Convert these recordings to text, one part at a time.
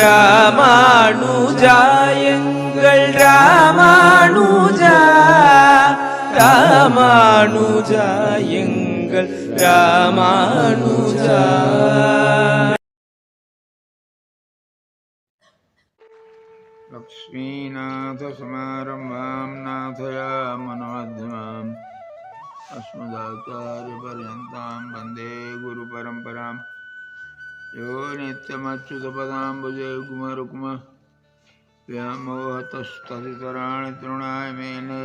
ராமானுஜா எங்கள் ராமானுஜா ராமானுஜா எங்கள் ராமானுஜா. லக்ஷ்மீநாத சமாரம்பாம் நாதயாமனமध्यமாம் अस्मदाचार्यपर्यन्तां वन्दे गुरुपरम्पराम्. यो नित्यमच्युतपदाम्बुजे कुमारकुमा व्यामोहतस्तदितराणि तृणाय मेने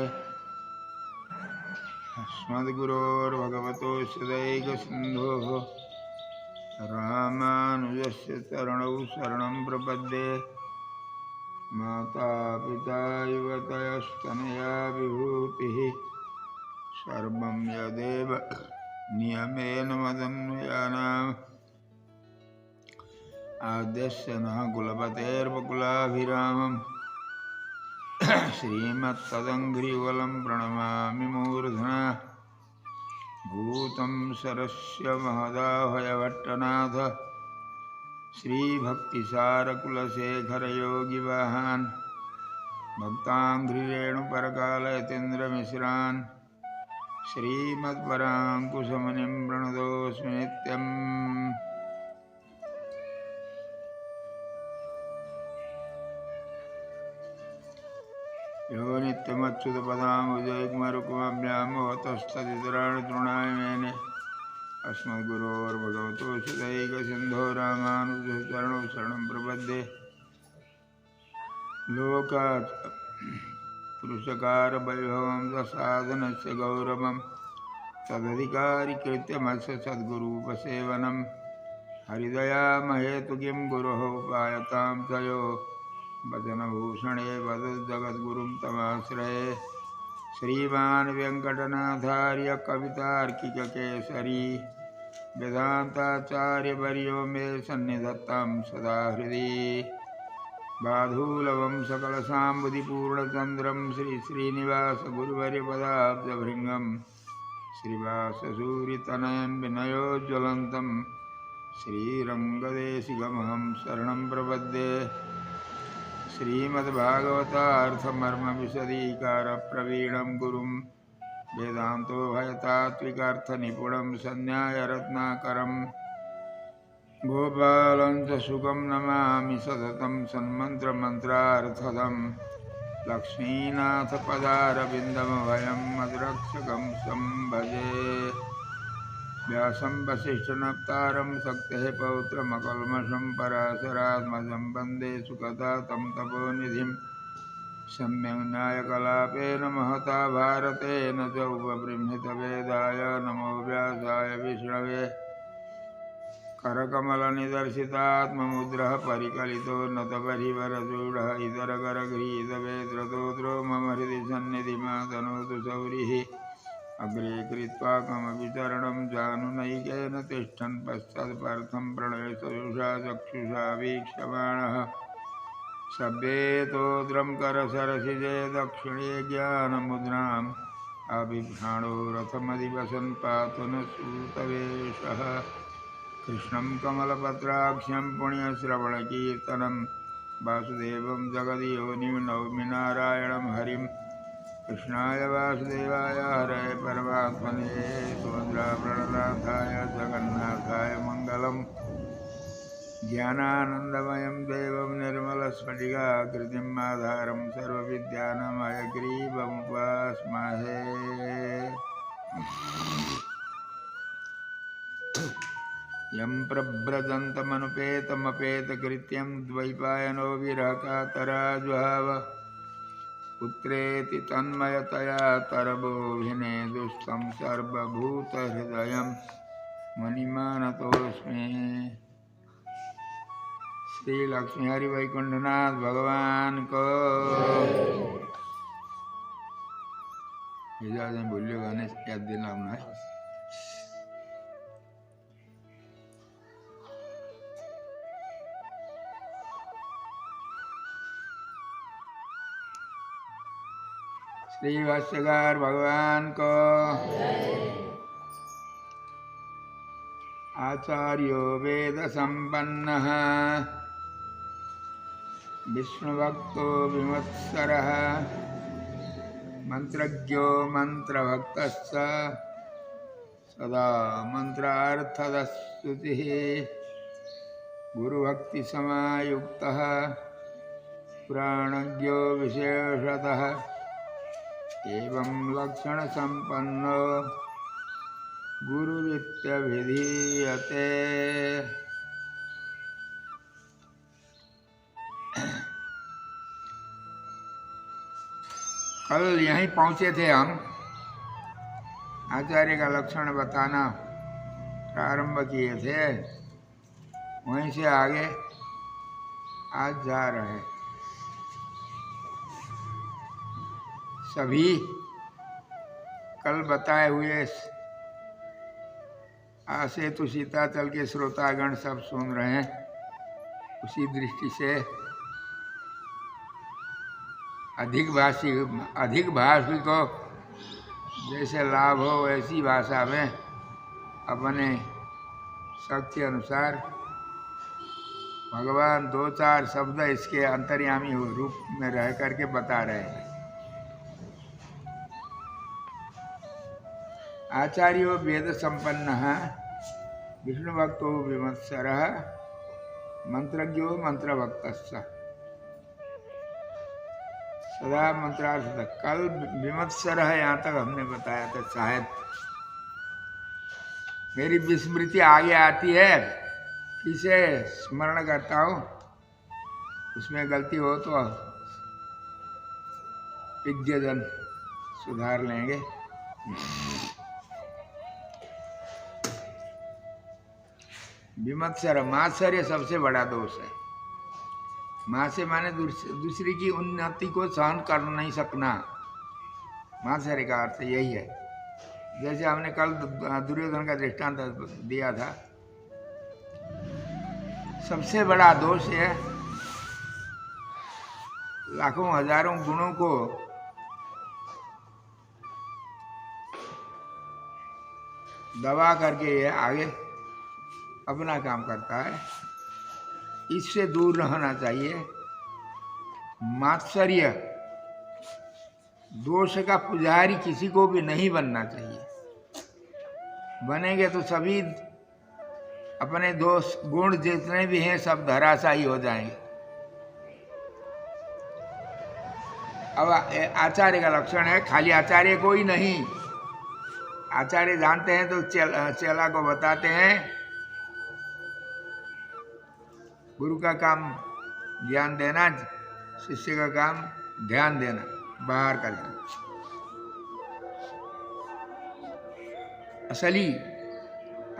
अस्मद्गुरोर्भगवतोऽस्य दैकसिन्धोः रामानुजस्य चरणौ शरणं प्रपद्ये. माता पिता युवतयस्तनया विभूतिः सर्वं यदेव नियमेन मदन्वयानाम्. आद्यस्य नः कुलपतेर्वकुलाभिरामम् श्रीमत्तदङ्घ्रिवलं प्रणमामि मूर्धना. भूतं सरस्य महदाहयभट्टनाथ श्रीभक्तिसारकुलशेखरयोगिवाहान् भक्ताङ्घ्रिरेणुपरकालयतीन्द्रमिश्रान् श्रीमत्पराङ्कुशमुनिं प्रणतोऽस्मि नित्यम्. यो नित्यमच्युतपदाम्बुजे कुमारकुमाभ्यामोहतस्तदितराणि तृणाय मेने अस्मद्गुरोर्भगवतोऽस्य दैकसिन्धो रामानुजस्य चरणौ शरणं प्रपद्ये. लोकात् पुरुषकारवैभवं साधनस्य गौरवं तदधिकारिकृत्यमस्य सद्गुरूपसेवनं. हरिदयामहेतु किं गुरोः उपायतां तयो वचनभूषणे वदद्जगद्गुरुं तमाश्रये. श्रीमान् वेङ्कटनाथार्य कवितार्किककेसरी वेदान्ताचार्यवर्यो मे सन्निधत्तां सदा हृदि. बाधूलवं सकलसाम्बुधिपूर्णचन्द्रं श्रीश्रीनिवासगुरुवर्यपदाब्जभृङ्गं श्रीवाससूरितनयं विनयोज्ज्वलन्तं श्रीरङ्गदेशिकमहं शरणं प्रपद्ये. श्रीमद्भागवतार्थमर्मविशदीकारप्रवीणं गुरुं वेदान्तोभयतात्विकार्थनिपुणं सन्न्यायरत्नाकरं गोपालं च सुखं नमामि सततं सन्मन्त्रमन्त्रार्थदं. लक्ष्मीनाथपदारविन्दमभयं मद्रक्षकं संभजे. व्यासं वसिष्ठनप्तारं शक्तेः पौत्रमकल्मषं पराशरात्मजं वन्दे सुखदातं तपोनिधिं. सम्यक् न्यायकलापेन महता भारतेन च उपबृंहितवेदाय नमो व्यासाय विष्णवे. करकमलनिदर्शितात्ममुद्रः परिकलितो नतपरिवरचूडः इतरकरगृहीतवेत्रतोत्रो मम हृदि सन्निधिमातनोतु सौरिः. अग्रे कृत्वा कमविचरणं जानुनैकेन तिष्ठन् पश्चात्पार्थं प्रणयसजुषा चक्षुषा वीक्षमाणः. सभ्येतोद्रं करसरसिजे दक्षिणे ज्ञानमुद्राम् आबिभ्राणो रथमधिवसन् पातु न सूतवेषः. कृष्णं कमलपत्राक्ष्यं पुण्यश्रवणकीर्तनं वासुदेवं जगद्योनिं नौमि नारायणं हरिं. कृष्णाय वासुदेवाय हरये परमात्मने सुभद्राप्रणनाथाय जगन्नाथाय मङ्गलम्. ज्ञानानन्दमयं देवं निर्मलस्फटिकाकृतिम् आधारं सर्वविद्यानां हयग्रीवमुपास्महे. यं प्रव्रजन्तमनुपेतमपेतकृत्यं द्वैपायनो विरहकातराजुहाव. पुत्रेति तन्मयतया तरबोभिनेदुस्तं सर्वभूतहृदयं मुनिमानतोऽस्मि. श्री लक्ष्मी हरि वैकुंठनाथ भगवान को बोलियो गाने याद देना है. श्री भाष्यकार भगवान को आचार्यो वेद संपन्नः विष्णुभक्तो विमत्सरः मंत्रज्ञो मंत्रभक्तश्च सदा मंत्रार्थदस्तुतिः गुरुभक्तिसमायुक्तः पुराणज्ञो विशेषतः एवं लक्षणसम्पन्नो गुरुरित्यभिधीयते। कल यहीं पहुँचे थे हम, आचार्य का लक्षण बताना प्रारंभ किए थे, वहीं से आगे आज जा रहे। सभी कल बताए हुए आसेतु सीताचल के श्रोतागण सब सुन रहे हैं। उसी दृष्टि से अधिक भाषी को जैसे लाभ हो वैसी भाषा में अपने शक्ति अनुसार भगवान 2-4 शब्द इसके अंतर्यामी रूप में रह करके बता रहे हैं। आचार्यो वेद संपन्न विष्णु भक्तो विमत्सर मंत्रज्ञो मंत्रभक्तश्च सदा मंत्रार्थ। कल विमत्सर है, यहाँ तक हमने बताया था। शायद मेरी विस्मृति आगे आती है, इसे स्मरण करता हूँ, उसमें गलती हो तो विज्ञजन सुधार लेंगे। विमत्सर मात्सर्य सबसे बड़ा दोष है। माँ से माने दूसरी की उन्नति को सहन कर नहीं सकना, मात्सर्य का अर्थ यही है। जैसे हमने कल दुर्योधन का दृष्टांत दिया था, सबसे बड़ा दोष है लाखों हजारों गुणों को दबा करके ये आगे अपना काम करता है। इससे दूर रहना चाहिए। मात्सर्य दोष का पुजारी किसी को भी नहीं बनना चाहिए। बनेंगे तो सभी अपने दोष गुण जितने भी हैं सब धराशायी हो जाएंगे। अब आचार्य का लक्षण है, खाली आचार्य को ही नहीं, आचार्य जानते हैं तो चेला को बताते हैं। गुरु का काम ज्ञान देना, शिष्य का काम ध्यान देना, बाहर का ध्यान। असली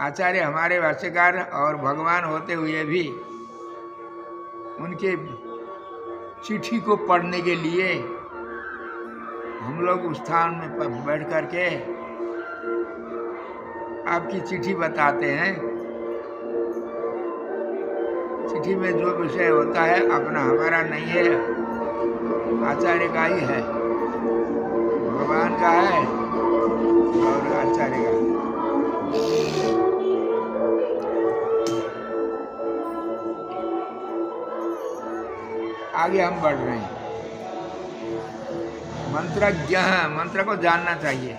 आचार्य हमारे भाष्यकार और भगवान होते हुए भी उनके चिट्ठी को पढ़ने के लिए हम लोग उस स्थान में बैठ करके आपकी चिट्ठी बताते हैं। चिट्ठी में जो विषय होता है अपना हमारा नहीं है, आचार्य का ही है, भगवान का है और आचार्य का। आगे हम बढ़ रहे हैं। मंत्रज्ञ, मंत्र को जानना चाहिए।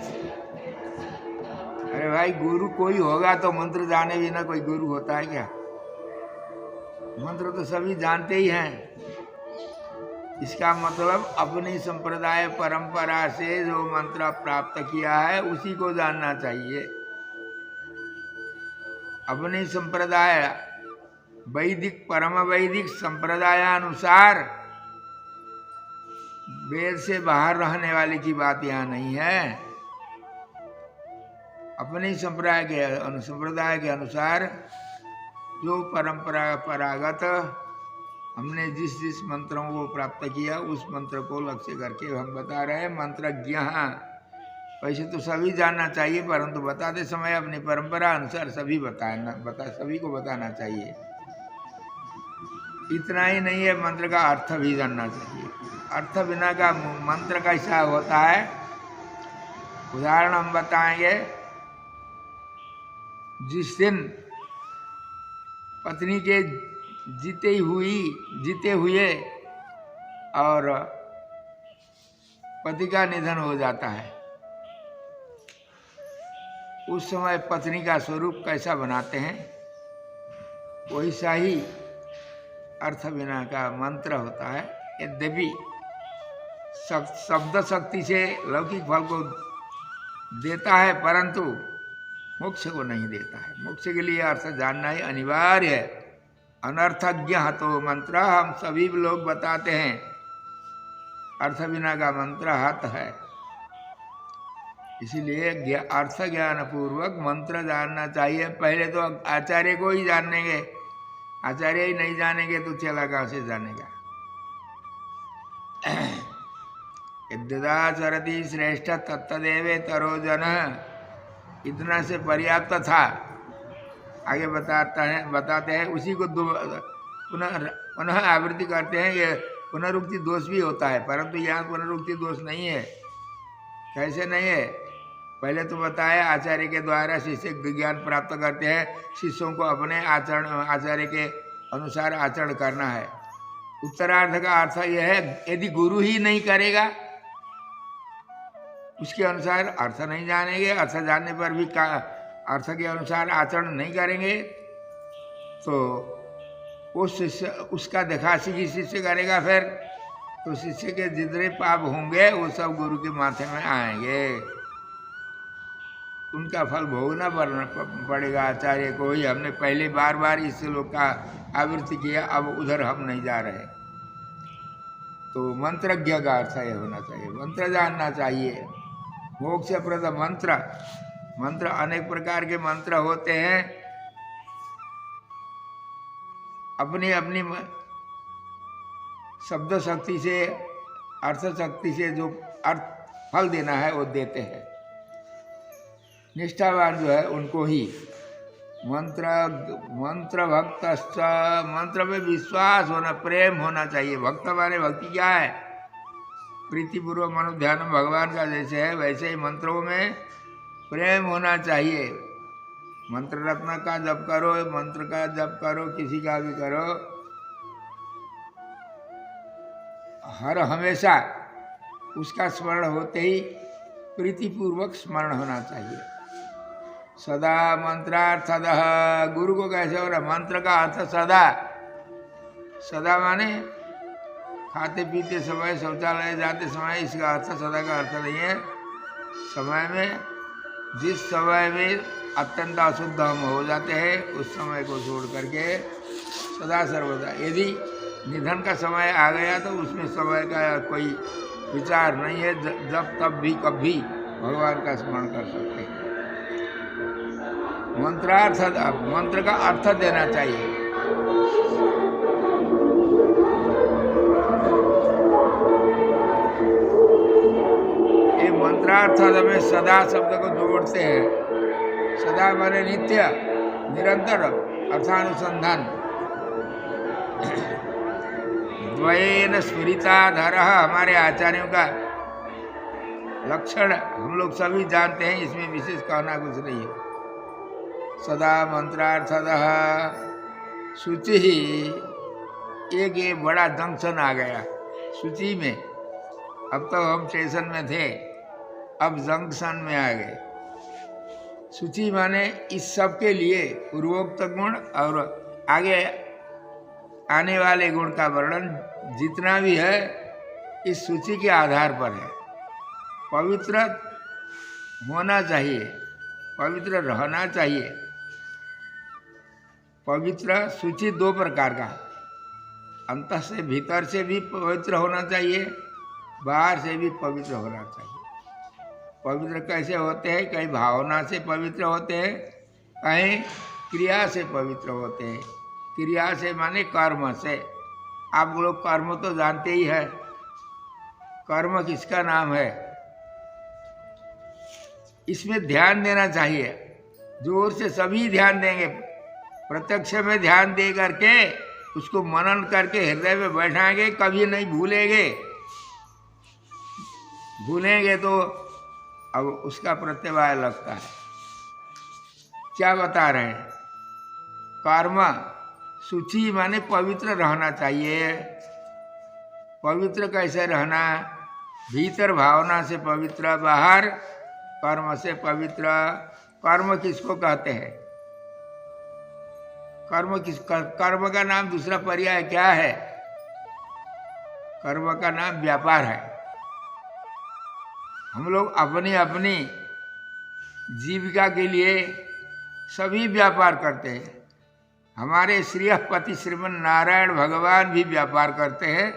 अरे भाई, गुरु कोई होगा तो मंत्र जाने बिना कोई गुरु होता है क्या? मंत्र तो सभी जानते ही हैं। इसका मतलब अपनी संप्रदाय परंपरा से जो मंत्र प्राप्त किया है उसी को जानना चाहिए। अपनी संप्रदाय वैदिक परम वैदिक संप्रदायानुसार वेद से बाहर रहने वाले की बात यहाँ नहीं है। अपनी संप्रदाय के अनुसार जो परंपरागत हमने जिस जिस मंत्रों को प्राप्त किया उस मंत्र को लक्ष्य करके हम बता रहे हैं। मंत्रज्ञ वैसे तो सभी जानना चाहिए, परंतु बताते समय अपनी परंपरा अनुसार सभी सभी को बताना चाहिए। इतना ही नहीं है, मंत्र का अर्थ भी जानना चाहिए। अर्थ बिना का मंत्र कैसा होता है, उदाहरण हम बताएंगे। जिस दिन पत्नी के जीते हुए और पति का निधन हो जाता है, उस समय पत्नी का स्वरूप कैसा बनाते हैं, वैसा ही अर्थ बिना का मंत्र होता है। यद्यपि शब्द शक्ति से लौकिक फल को देता है, परंतु मोक्ष को नहीं देता है। मोक्ष के लिए अर्थ जानना ही अनिवार्य है। अनर्थज्ञ तो मंत्र, हम सभी लोग बताते हैं, अर्थ बिना का मंत्र हत है। इसीलिए अर्थ ज्ञान पूर्वक मंत्र जानना चाहिए। पहले तो आचार्य को ही जानेंगे, आचार्य ही नहीं जानेंगे तो चेला कहाँ से जानेगा। यद्यदाचरति श्रेष्ठ तत्तदेवे तरो जन, इतना से पर्याप्त था। आगे बताते हैं उसी को पुनः आवृत्ति करते हैं। ये पुनरुक्ति दोष भी होता है, परंतु यहाँ पुनरुक्ति दोष नहीं है। कैसे नहीं है? पहले तो बताया आचार्य के द्वारा शिष्य ज्ञान प्राप्त करते हैं, शिष्यों को अपने आचार्य के अनुसार आचरण करना है। उत्तरार्ध का अर्थ यह है, यदि गुरु ही नहीं करेगा, उसके अनुसार अर्थ नहीं जानेंगे, अर्थ जानने पर भी अर्थ के अनुसार आचरण नहीं करेंगे, तो वो शिष्य उसका देखा सीखी शिष्य करेगा, फिर तो शिष्य के जितने पाप होंगे वो सब गुरु के माथे में आएंगे। उनका फल भोगना पड़ेगा आचार्य को ही। हमने पहले बार बार इस श्लोक का आवृत्ति किया, अब उधर हम नहीं जा रहे। तो मंत्रज्ञ का अर्थ यह होना चाहिए, मंत्र जानना चाहिए। मोक्षप्रद मंत्र, मंत्र अनेक प्रकार के मंत्र होते हैं। अपनी अपनी शब्द शक्ति से, अर्थ शक्ति से जो अर्थ फल देना है वो देते हैं। निष्ठावान जो है उनको ही मंत्र भक्त, मंत्र में विश्वास होना, प्रेम होना चाहिए। भक्त माने भक्ति क्या है? प्रीतिपूर्वक मनोध्यान भगवान का जैसे है वैसे ही मंत्रों में प्रेम होना चाहिए। मंत्र रत्न का जप करो, मंत्र का जप करो, किसी का भी करो, हर हमेशा उसका स्मरण होते ही प्रीतिपूर्वक स्मरण होना चाहिए। सदा मंत्रार्थदः, गुरु को कैसे हो रहा? मंत्र का अर्थ सदा, सदा माने खाते पीते समय, शौचालय जाते समय, इसका अर्थ सदा का अर्थ नहीं है। समय में, जिस समय में अत्यंत अशुद्ध हम हो जाते हैं उस समय को छोड़ करके सदा सर्वदा। यदि निधन का समय आ गया तो उसमें समय का कोई विचार नहीं है, जब तब भी कभी भगवान का स्मरण कर सकते हैं। मंत्रार्थ, मंत्र का अर्थ देना चाहिए। ये मंत्रार्थ में सदा शब्द को जोड़ते हैं। सदा माने नित्य, निरंतर, अर्थानुसंधान। द्वयेन स्फुरिताधर, हमारे आचार्यों का लक्षण हम लोग सभी जानते हैं, इसमें विशेष कहना कुछ नहीं है। सदा मंत्रार्थदः शुचि ही। एक ये बड़ा जंक्शन आ गया सूची में। अब तो हम स्टेशन में थे, अब जंक्शन में आ गए। सूची माने इस सब के लिए पूर्वोक्त गुण और आगे आने वाले गुण का वर्णन जितना भी है इस सूची के आधार पर है। पवित्र होना चाहिए, पवित्र रहना चाहिए। पवित्र सूची दो प्रकार का, अंत से, भीतर से भी पवित्र होना चाहिए, बाहर से भी पवित्र होना चाहिए। पवित्र कैसे होते हैं? कहीं भावना से पवित्र होते हैं, कहीं क्रिया से पवित्र होते हैं। क्रिया से माने कर्म से। आप लोग कर्म तो जानते ही है। कर्म किसका नाम है? इसमें ध्यान देना चाहिए, जोर से सभी ध्यान देंगे। प्रत्यक्ष में ध्यान दे करके उसको मनन करके हृदय में बैठाएंगे, कभी नहीं भूलेंगे। भूलेंगे तो अब उसका प्रत्यवाय लगता है। क्या बता रहे हैं? कर्म सूची माने पवित्र रहना चाहिए। पवित्र कैसे रहना, भीतर भावना से पवित्र, बाहर कर्म से पवित्र। कर्म किसको कहते हैं? कर्म का नाम दूसरा पर्याय क्या है? कर्म का नाम व्यापार है। हम लोग अपनी अपनी जीविका के लिए सभी व्यापार करते हैं। हमारे श्रीपति श्रीमन नारायण भगवान भी व्यापार करते हैं।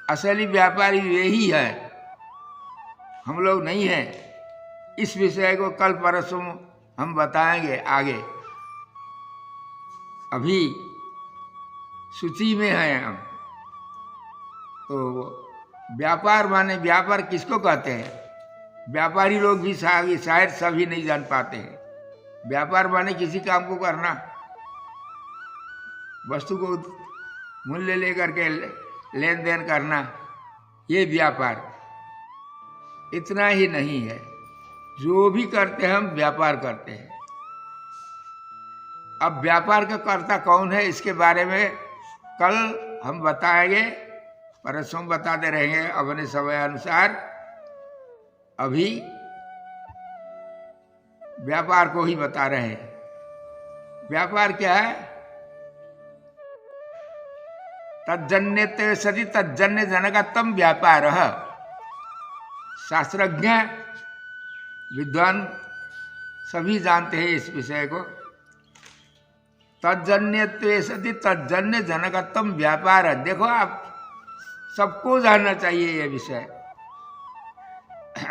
असली व्यापारी वे ही है, हम लोग नहीं हैं। इस विषय को कल परसों हम बताएंगे आगे। अभी सूची में हैं हम। तो व्यापार माने व्यापार किसको कहते हैं? व्यापारी लोग भी शायद सभी नहीं जान पाते हैं। व्यापार माने किसी काम को करना, वस्तु को मूल्य लेकर के लेन देन करना, ये व्यापार। इतना ही नहीं है, जो भी करते हैं हम व्यापार करते हैं। अब व्यापार का कर्ता कौन है, इसके बारे में कल हम बताएंगे, परसों बताते रहेंगे अपने समय अनुसार। अभी व्यापार को ही बता रहे हैं। व्यापार क्या है? तज्जन्य सति तज्जन्य जनकत्वम व्यापार। शास्त्रज्ञ विद्वान सभी जानते हैं इस विषय को। तज्जन्य सति तज्जन्य जनकत्वम व्यापार। देखो, आप सबको जानना चाहिए ये विषय।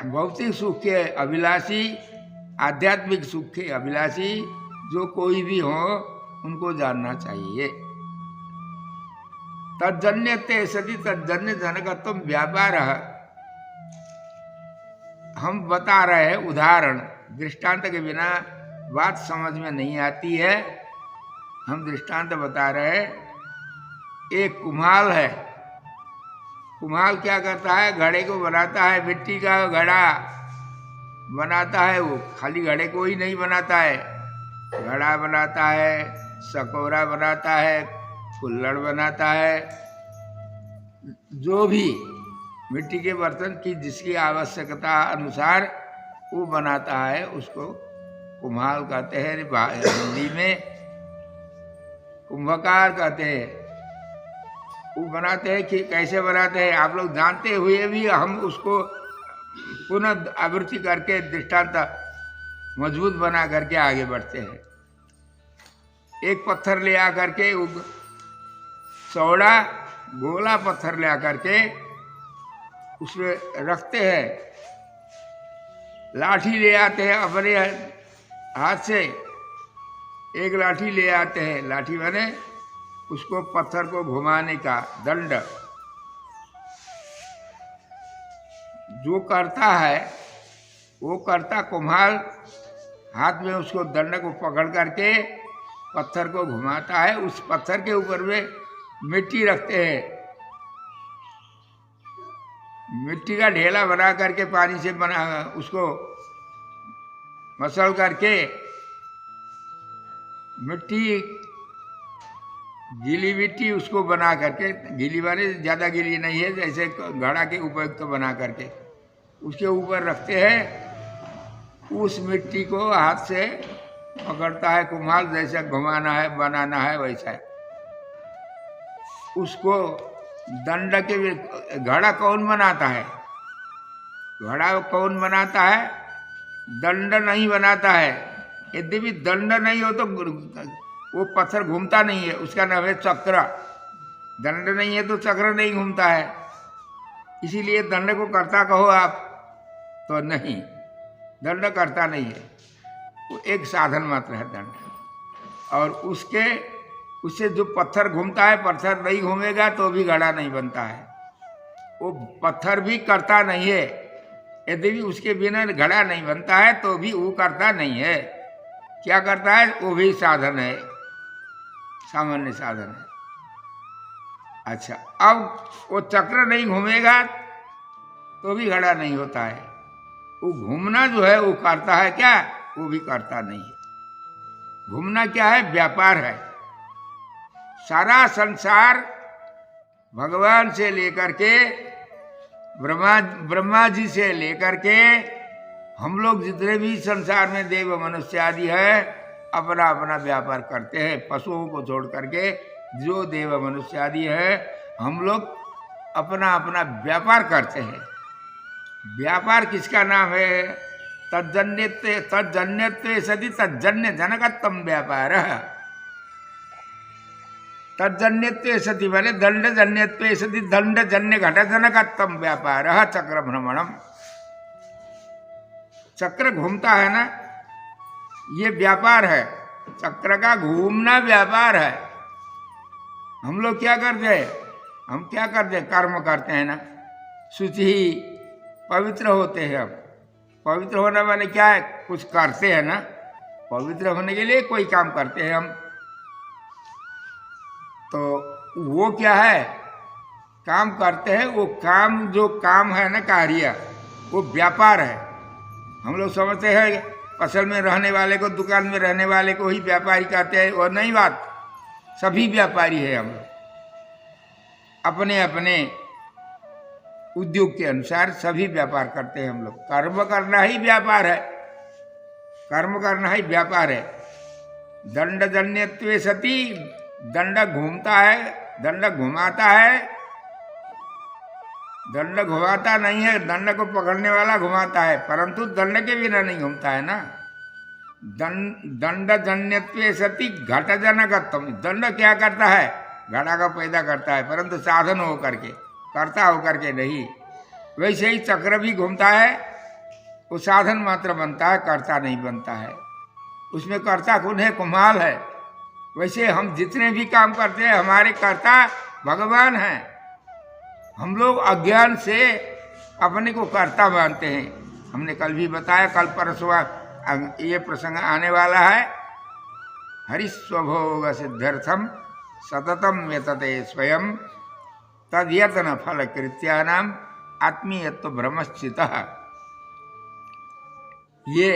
भौतिक सुख के अभिलाषी, आध्यात्मिक सुख के अभिलाषी जो कोई भी हो, उनको जानना चाहिए। तज्जन्य ते सति तज्जन्य जनकत्वम व्यापार। हम बता रहे हैं उदाहरण, दृष्टांत के बिना बात समझ में नहीं आती है। हम दृष्टांत बता रहे हैं। एक कुम्हाल है। कुम्हाल क्या करता है? घड़े को बनाता है, मिट्टी का घड़ा बनाता है। वो खाली घड़े को ही नहीं बनाता है, घड़ा बनाता है, सकोरा बनाता है, कुल्हड़ बनाता है। जो भी मिट्टी के बर्तन की जिसकी आवश्यकता अनुसार वो बनाता है, उसको कुम्हाल कहते हैं। हिंदी में कुंभकार कहते हैं। वो बनाते हैं कि कैसे बनाते हैं आप लोग जानते हुए भी हम उसको पुनः आवृत्ति करके दृष्टांत मजबूत बना करके आगे बढ़ते हैं। एक पत्थर ले आकर के, चौड़ा गोला पत्थर ले आकर के उसमें रखते हैं। लाठी ले आते हैं अपने हाथ से, एक लाठी ले आते हैं। लाठी माने उसको पत्थर को घुमाने का दंड। जो करता है वो करता कुम्हाल हाथ में उसको दंड को पकड़ करके पत्थर को घुमाता है। उस पत्थर के ऊपर में मिट्टी रखते हैं। मिट्टी का ढेला बना करके पानी से बना उसको मसल करके, मिट्टी गीली मिट्टी उसको बना करके, गीली वाले ज़्यादा गीली नहीं है, जैसे घड़ा के उपयुक्त तो बना करके उसके ऊपर रखते हैं। उस मिट्टी को हाथ से पकड़ता है कुम्हाल, जैसा घुमाना है बनाना है वैसा। उसको दंड के, घड़ा कौन बनाता है? घड़ा कौन बनाता है? दंड नहीं बनाता है। यद्यपि दंड नहीं हो तो वो पत्थर घूमता नहीं है, उसका नाम है चक्र। दंड नहीं है तो चक्र नहीं घूमता है। इसीलिए दंड को कर्ता कहो आप तो नहीं, दंड करता नहीं है, वो एक साधन मात्र है दंड। और उससे जो पत्थर घूमता है, पत्थर नहीं घूमेगा तो भी घड़ा नहीं बनता है। वो पत्थर भी करता नहीं है, यदि उसके बिना घड़ा नहीं बनता है तो भी वो करता नहीं है। क्या करता है? वो भी साधन है, सामान्य साधन है। अच्छा, अब वो चक्र नहीं घूमेगा तो भी घड़ा नहीं होता है। वो घूमना जो है वो करता है क्या? वो भी करता नहीं है। घूमना क्या है? व्यापार है। सारा संसार भगवान से लेकर के ब्रह्मा जी से लेकर के हम लोग जितने भी संसार में देव मनुष्य आदि है अपना अपना व्यापार करते हैं। पशुओं को छोड़ करके जो देव मनुष्य आदि है हम लोग अपना अपना व्यापार करते हैं। व्यापार किसका नाम है? तज्जन्यत्वे सति तज्जन्य जनकत्तम व्यापार। तज्जन्यत्वे सति माने दंडजन्यत्वे सति दंडजन्य घटजनकत्तम व्यापार चक्र भ्रमणम। चक्र घूमता है ना, ये व्यापार है। चक्र का घूमना व्यापार है। हम लोग क्या करते हैं? हम क्या करते हैं? कर्म करते हैं ना, शुचि पवित्र होते हैं। हम पवित्र होना माने क्या है? कुछ करते हैं ना, पवित्र होने के लिए कोई काम करते हैं हम। तो वो क्या है? काम करते हैं। वो काम जो काम है ना, कार्य, वो व्यापार है। हम लोग समझते हैं फसल में रहने वाले को, दुकान में रहने वाले को ही व्यापारी कहते हैं, और नहीं बात। सभी व्यापारी है हम लोग। अपने अपने उद्योग के अनुसार सभी व्यापार करते हैं हम लोग। कर्म करना ही व्यापार है। कर्म करना ही व्यापार है। दंडजन्यत्वे सति, दंड घूमता है, दंड घुमाता है। दंड घुमाता नहीं है, दंड को पकड़ने वाला घुमाता है, परंतु दंड के बिना नहीं घूमता है ना। दंडजन्यत्वे सति घटजनकत्वम। दंड क्या करता है? घड़ा का पैदा करता है, परंतु साधन होकर के, कर्ता होकर के नहीं। वैसे ही चक्र भी घूमता है, वो साधन मात्र बनता है, कर्ता नहीं बनता है। उसमें कर्ता कौन है? कुम्हाल है। वैसे हम जितने भी काम करते हैं हमारे कर्ता भगवान हैं। हम लोग अज्ञान से अपने को कर्ता मानते हैं। हमने कल भी बताया, कल परसों ये प्रसंग आने वाला है। हरिस्वभोग सिद्ध्यर्थम सततम वेतते स्वयं तद्यतन फल कृत्यानाम आत्मीयत्व भ्रमश्चितः। ये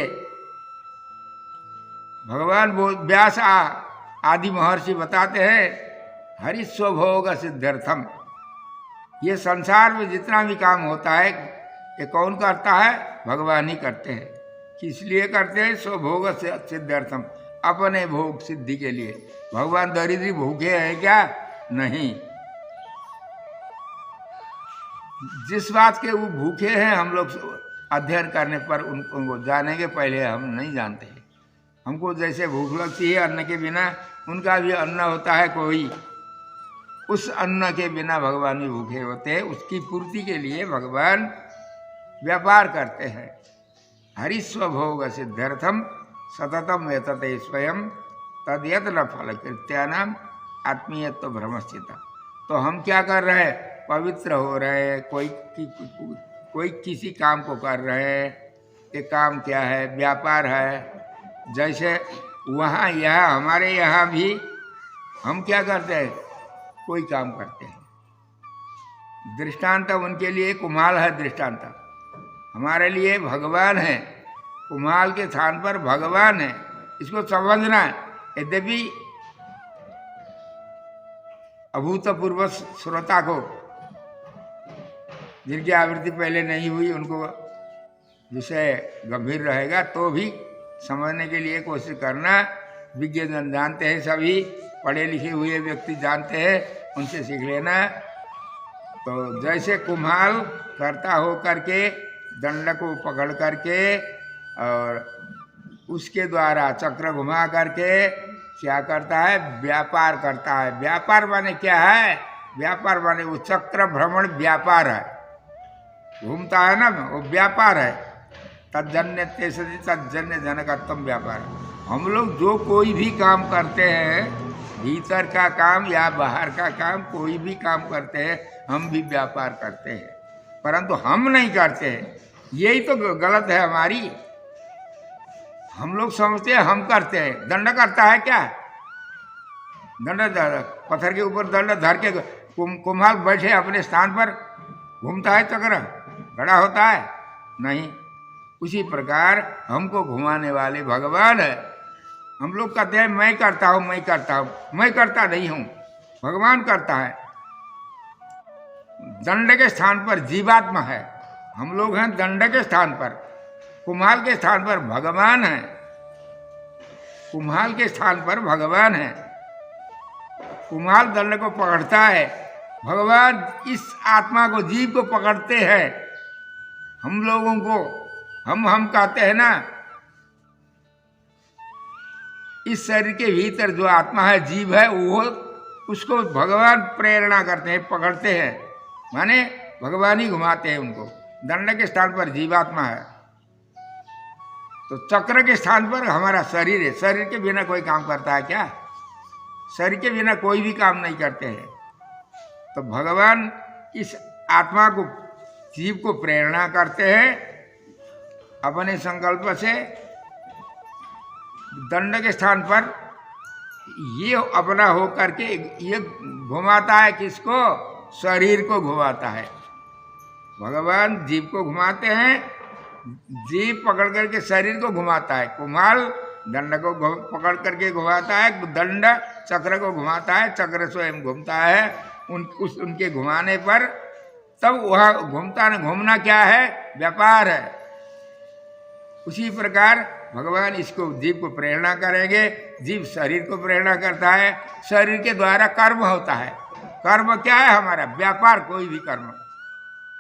भगवान व्यास आदि महर्षि बताते हैं, हरिस्वभोग सिद्ध्यर्थम। ये संसार में जितना भी काम होता है ये कौन करता है? भगवान ही करते हैं। किस लिए करते हैं? स्वभोग सिद्ध्यर्थम, अपने भोग सिद्धि के लिए। भगवान दरिद्री भूखे हैं क्या? नहीं। जिस बात के वो भूखे हैं हम लोग अध्ययन करने पर उनको जानेंगे। पहले हम नहीं जानते हैं। हमको जैसे भूख लगती है अन्न के बिना, उनका भी अन्न होता है कोई। उस अन्न के बिना भगवान भी भूखे होते हैं। उसकी पूर्ति के लिए भगवान व्यापार करते हैं। हरिस्वभोग सिद्ध्यर्थम सततम वेतते स्वयं तद्यतन फल कृत्यानाम आत्मीयत्व भ्रमश्चिता। तो हम क्या कर रहे हैं? पवित्र हो रहे हैं। कोई किसी काम को कर रहे हैं। ये काम क्या है? व्यापार है। जैसे वहाँ यहाँ हमारे यहाँ भी हम क्या करते हैं? कोई काम करते हैं। दृष्टांत उनके लिए कुम्हाल है। दृष्टांत हमारे लिए भगवान है। कुम्हाल के स्थान पर भगवान है। इसको समझना है। यद्यपि अभूतपूर्व श्रोता को, जिनकी आवृत्ति पहले नहीं हुई, उनको विषय गंभीर रहेगा, तो भी समझने के लिए कोशिश करना। विज्ञजन जानते हैं, सभी पढ़े लिखे हुए व्यक्ति जानते हैं, उनसे सीख लेना। तो जैसे कुम्हाल करता हो करके दंड को पकड़ करके और उसके द्वारा चक्र घुमा करके क्या करता है? व्यापार करता है। व्यापार माने क्या है? व्यापार माने वो चक्र भ्रमण व्यापार है। घूमता है ना, वो व्यापार है। तज्जन्य तेसरी तज्जन्य जनकत्तम व्यापार। हम लोग जो कोई भी काम करते हैं, भीतर का काम या बाहर का काम, कोई भी काम करते हैं, हम भी व्यापार करते हैं, परंतु हम नहीं करते हैं। यही तो गलत है हमारी। हम लोग समझते हैं हम करते हैं। दंड करता है क्या? दंड पत्थर के ऊपर दंड धर के कुम्हाल बैठे अपने स्थान पर घूमता है चक्र, खड़ा होता है? नहीं। उसी प्रकार हमको घुमाने वाले भगवान है। हम लोग कहते हैं मैं करता हूँ, मैं करता हूँ। मैं करता नहीं हूँ, भगवान करता है। दंड के स्थान पर जीवात्मा है, हम लोग हैं दंड के स्थान पर, कुम्हाल के स्थान पर भगवान है, कुम्हाल के स्थान पर भगवान है। कुम्हाल दंड को पकड़ता है, भगवान इस आत्मा को, जीव को पकड़ते हैं। हम लोगों को हम कहते हैं ना, इस शरीर के भीतर जो आत्मा है, जीव है, वो उसको भगवान प्रेरणा करते हैं, पकड़ते हैं, माने भगवान ही घुमाते हैं उनको। दंड के स्थान पर जीवात्मा है, तो चक्र के स्थान पर हमारा शरीर है। शरीर के बिना कोई काम करता है क्या? शरीर के बिना कोई भी काम नहीं करते हैं। तो भगवान इस आत्मा को, जीव को प्रेरणा करते हैं अपने संकल्प से। दंड के स्थान पर ये अपना हो करके ये घुमाता है, किसको? शरीर को घुमाता है। भगवान जीव को घुमाते हैं, जीव पकड़ करके शरीर को घुमाता है। कुम्हाल दंड को पकड़ करके घुमाता है, दंड चक्र को घुमाता है, चक्र स्वयं घूमता है। उनके घुमाने पर तब वह घूमता न, घूमना क्या है? व्यापार है। उसी प्रकार भगवान इसको, जीव को प्रेरणा करेंगे, जीव शरीर को प्रेरणा करता है, शरीर के द्वारा कर्म होता है। कर्म क्या है? हमारा व्यापार। कोई भी कर्म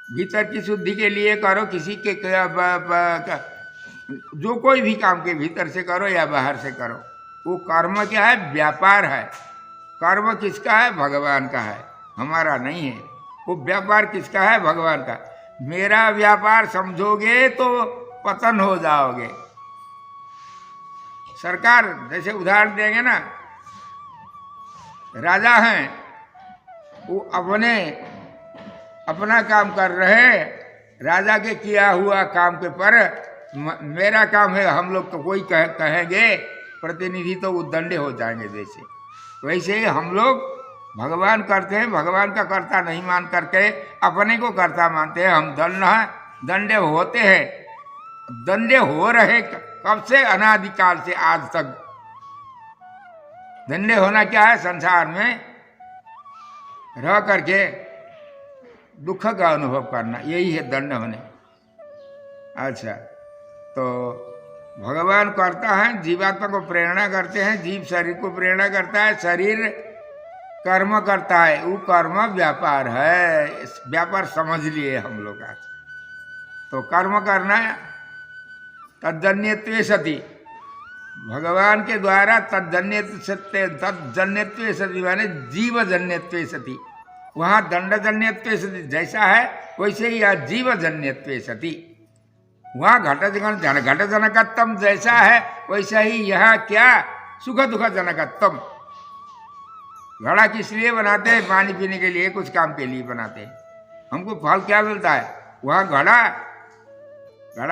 भीतर की शुद्धि के लिए करो, किसी के जो कोई भी काम के भीतर से करो या बाहर से करो, वो कर्म क्या है? व्यापार है। कर्म किसका है? भगवान का है, हमारा नहीं है। वो व्यापार किसका है? भगवान का। मेरा व्यापार समझोगे तो पतन हो जाओगे। सरकार, जैसे उदाहरण देंगे ना, राजा हैं, वो अपना काम कर रहे, राजा के किया हुआ काम के पर मेरा काम है, हम लोग तो कोई कहेंगे प्रतिनिधि, तो वो दंडे हो जाएंगे। जैसे वैसे ही हम लोग भगवान करते हैं, भगवान का कर्ता नहीं मान करके अपने को कर्ता मानते हैं। हम दंडे होते हैं, दंडे हो रहे कब से? अनादिकाल से आज तक। दंडे होना क्या है? संसार में रह करके दुख का अनुभव करना, यही है दंड होने। अच्छा, तो भगवान करता है, जीवात्मा को प्रेरणा करते हैं, जीव शरीर को प्रेरणा करता है, शरीर कर्म करता है। वो कर्म व्यापार है। व्यापार समझ लिए हम लोग आज। तो कर्म करना तज्जन्यत्वे सति, भगवान के द्वारा तज्जन्यत्वे सति माने जीवजन्यत्वे सति। वहाँ दंडजन्यत्वे सति जैसा है वैसे ही यहाँ जीवजन्यत्वे सति। वहाँ घटजनकत्वम जैसा है वैसा ही यहाँ क्या? सुख दुख जनकत्वम। घड़ा किस लिए बनाते हैं? पानी पीने के लिए, कुछ काम के लिए बनाते हैं। हमको फल क्या मिलता है? वहाँ घड़ा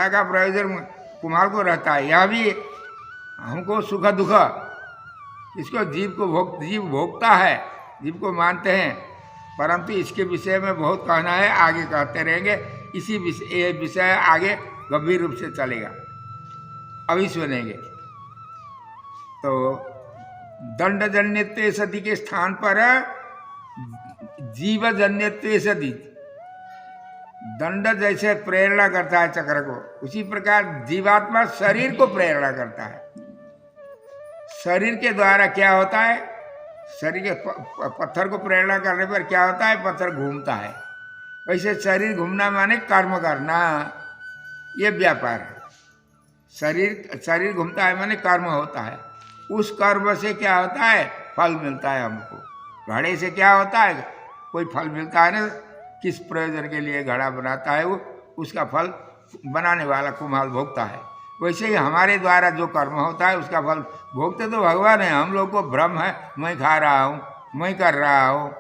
का प्रयोजन कुम्हार को रहता है। यह भी हमको सुख दुख, इसको जीव भोगता है, जीव को मानते हैं। परंतु इसके विषय में बहुत कहना है, आगे कहते रहेंगे। इसी विषय आगे गंभीर रूप से चलेगा, अभी सुनेंगे। तो दंडजन्यत्वे सति के स्थान पर जीवजन्यत्वे सति, दंड जैसे प्रेरणा करता है चक्र को, उसी प्रकार जीवात्मा शरीर को प्रेरणा करता है। शरीर के द्वारा क्या होता है? शरीर के पत्थर को प्रेरणा करने पर क्या होता है? पत्थर घूमता है। वैसे शरीर घूमना माने कर्म करना, ये व्यापार है। शरीर घूमता है माने कर्म होता है। उस कर्म से क्या होता है? फल मिलता है हमको। घड़े से क्या होता है? कोई फल मिलता है ना, किस प्रयोजन के लिए घड़ा बनाता है वो, उसका फल बनाने वाला कुम्हाल भोगता है। वैसे ही हमारे द्वारा जो कर्म होता है उसका फल भोगते तो भगवान है। हम लोग को भ्रम है, मैं खा रहा हूँ, मैं कर रहा हूँ।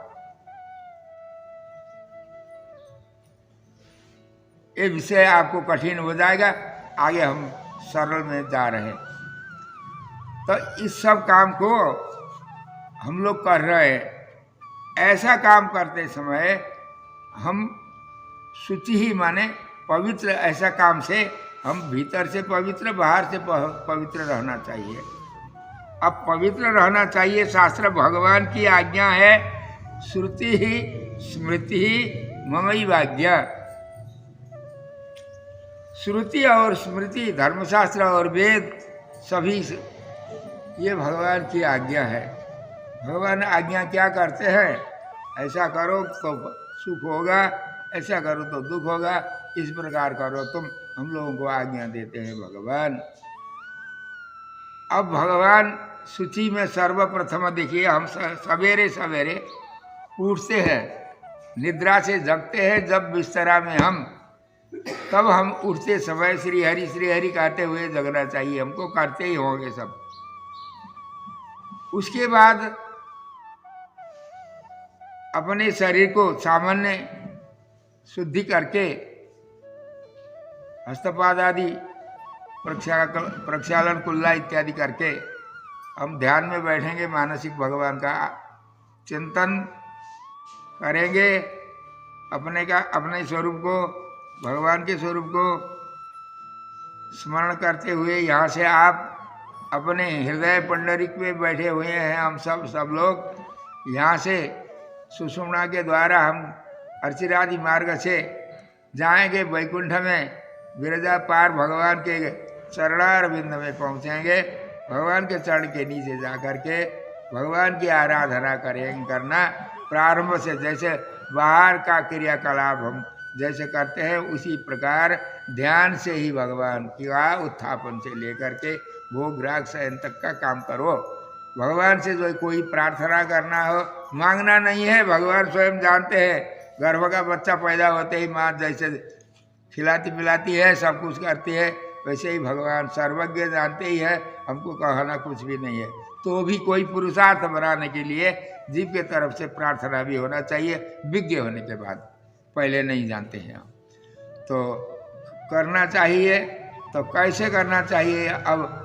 ये विषय आपको कठिन हो जाएगा, आगे हम सरल में जा रहे हैं। तो इस सब काम को हम लोग कर रहे हैं। ऐसा काम करते समय हम शुचि ही माने पवित्र, ऐसा काम से हम भीतर से पवित्र, बाहर से पवित्र रहना चाहिए। अब पवित्र रहना चाहिए, शास्त्र भगवान की आज्ञा है। श्रुति ही स्मृति ही ममई वाज्ञा। श्रुति और स्मृति, धर्मशास्त्र और वेद सभी ये भगवान की आज्ञा है। भगवान आज्ञा क्या करते हैं? ऐसा करो तो सुख होगा, ऐसा करो तो दुख होगा, इस प्रकार करो तुम, हम लोगों को आज्ञा देते हैं भगवान। अब भगवान सूची में सर्वप्रथम देखिए, हम सवेरे सवेरे उठते हैं, निद्रा से जगते हैं, जब बिस्तरा में हम, तब हम उठते समय श्री हरि कहते हुए जगना चाहिए हमको, करते ही होंगे सब। उसके बाद अपने शरीर को सामान्य शुद्धि करके हस्तपाद आदि प्रक्षालन कुल्ला इत्यादि करके हम ध्यान में बैठेंगे, मानसिक भगवान का चिंतन करेंगे, अपने स्वरूप को, भगवान के स्वरूप को स्मरण करते हुए यहाँ से आप अपने हृदय पंडरिक में बैठे हुए हैं हम सब लोग, यहाँ से सुषुम्ना के द्वारा हम अर्चिरादि मार्ग से जाएंगे वैकुंठ में, विरजा पार भगवान के चरणारविंद में पहुँचेंगे। भगवान के चरण के नीचे जा कर के भगवान की आराधना करना प्रारंभ से, जैसे बाहर का क्रियाकलाप हम जैसे करते हैं उसी प्रकार ध्यान से ही भगवान का उत्थापन से लेकर के भोग राग शयन तक का काम करो। भगवान से जो कोई प्रार्थना करना हो, मांगना नहीं है, भगवान स्वयं जानते हैं। गर्भ का बच्चा पैदा होते ही माँ जैसे खिलाती पिलाती है, सब कुछ करती है, वैसे ही भगवान सर्वज्ञ जानते ही है, हमको कहना कुछ भी नहीं है। तो भी कोई पुरुषार्थ बनाने के लिए जीव के तरफ से प्रार्थना भी होना चाहिए, विज्ञ होने के बाद, पहले नहीं जानते हैं हम। तो करना चाहिए। तो कैसे करना चाहिए? अब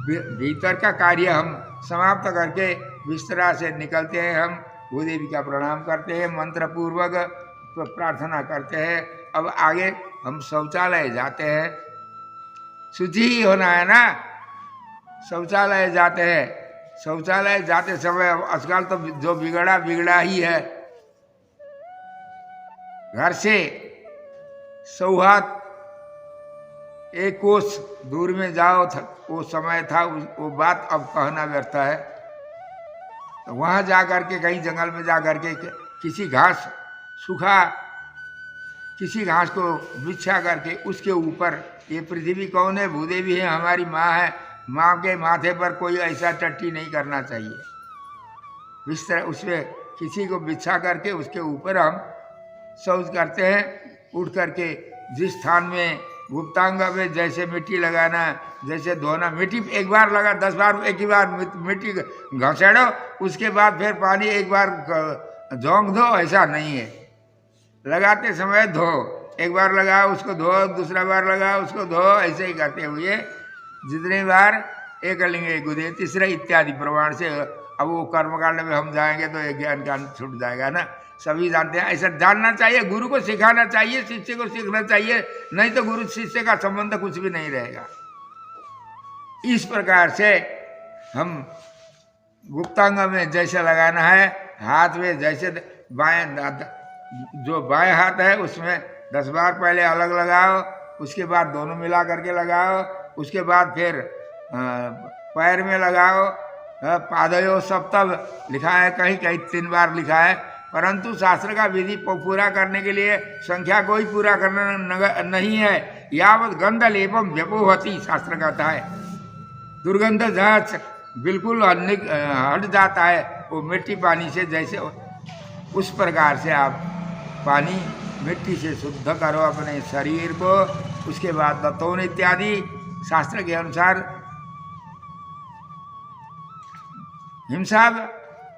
भीतर का कार्य हम समाप्त करके बिस्तरा से निकलते हैं, हम भूदेवी का प्रणाम करते हैं, मंत्र पूर्वक प्रार्थना करते हैं। अब आगे हम शौचालय जाते हैं, शुचि ही होना है ना, शौचालय जाते हैं। शौचालय जाते समय आजकल तो जो बिगड़ा ही है, घर से 100 हाथ 1 कोस दूर में जाओ, वो समय था, वो बात अब कहना व्यर्थ है। तो वहाँ जा कर के कहीं जंगल में जा कर के किसी घास सूखा, किसी घास को बिछा करके उसके ऊपर, ये पृथ्वी कौन है? भूदेवी है, हमारी माँ है, माँ के माथे पर कोई ऐसा टट्टी नहीं करना चाहिए। बिस्तर उसमें किसी को बिछा करके उसके ऊपर हम शौच करते हैं। उठ करके जिस स्थान में गुप्तांग में जैसे मिट्टी लगाना, जैसे धोना, मिट्टी एक बार लगा 10 बार, एक ही बार मिट्टी घसेड़ो, उसके बाद फिर पानी एक बार झोंक दो, ऐसा नहीं है। लगाते समय धो, एक बार लगाओ उसको धो, दूसरा बार लगाओ उसको धो, ऐसे ही करते हुए जितनी बार एक लिंग एक उदय, तीसरा इत्यादि प्रमाण से। अब वो कर्मकांड में हम जाएंगे तो एक ज्ञान कांड छूट जाएगा ना, सभी जानते हैं। ऐसा जानना चाहिए, गुरु को सिखाना चाहिए, शिष्य को सीखना चाहिए, नहीं तो गुरु शिष्य का संबंध कुछ भी नहीं रहेगा। इस प्रकार से हम गुप्तांग में जैसे लगाना है, हाथ में जैसे जो बाएं हाथ है उसमें 10 बार पहले अलग लगाओ, उसके बाद दोनों मिला करके लगाओ, उसके बाद फिर पैर में लगाओ। पादयो सप्तम लिखा है, कहीं कहीं 3 बार लिखा है, परंतु शास्त्र का विधि पूरा करने के लिए संख्या कोई पूरा करना नहीं है। यावत गंध लेपम व्यपोहति, शास्त्र कहता है। दुर्गंध जहाँ बिल्कुल हट जाता है वो मिट्टी पानी से, जैसे उस प्रकार से आप पानी मिट्टी से शुद्ध करो अपने शरीर को। उसके बाद दतोन इत्यादि शास्त्र के अनुसार हिंसा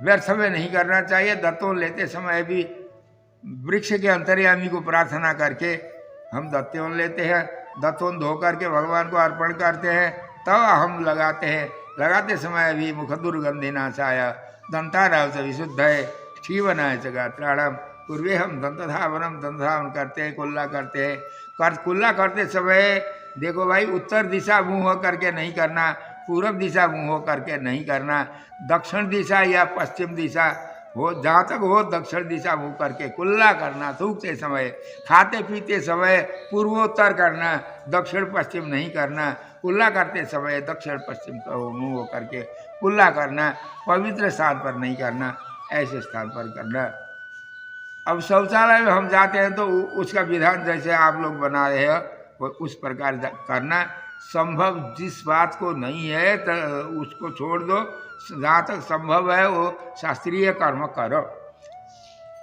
व्यर्थ में नहीं करना चाहिए। दत्तों लेते समय भी वृक्ष के अंतर्यामी को प्रार्थना करके हम दत्तों लेते हैं। दत्तों धो करके भगवान को अर्पण करते हैं, तब हम लगाते हैं। लगाते समय भी मुख दुर्गंधि नाशाय दंताराव से विशुद्ध है क्षीवनाय च गात्राणम। पूर्वे हम दंतधावनम, दंतधावन करते हैं, कुल्ला करते हैं। कुल्ला करते समय देखो भाई, उत्तर दिशा मुँह हो करके नहीं करना, पूर्व दिशा मुँह हो करके नहीं करना, दक्षिण दिशा या पश्चिम दिशा हो, जहाँ तक हो दक्षिण दिशा मुँह करके कुल्ला करना, थूकते समय, खाते पीते समय पूर्वोत्तर करना, दक्षिण पश्चिम नहीं करना। कुल्ला करते समय दक्षिण पश्चिम को मुँह हो करके कुल्ला करना, पवित्र स्थान पर नहीं करना, ऐसे स्थान पर करना। अब शौचालय में हम जाते हैं तो उसका विधान जैसे आप लोग बना रहे हो वो उस प्रकार करना। संभव जिस बात को नहीं है तो उसको छोड़ दो, जहाँ तक संभव है वो शास्त्रीय कर्म करो।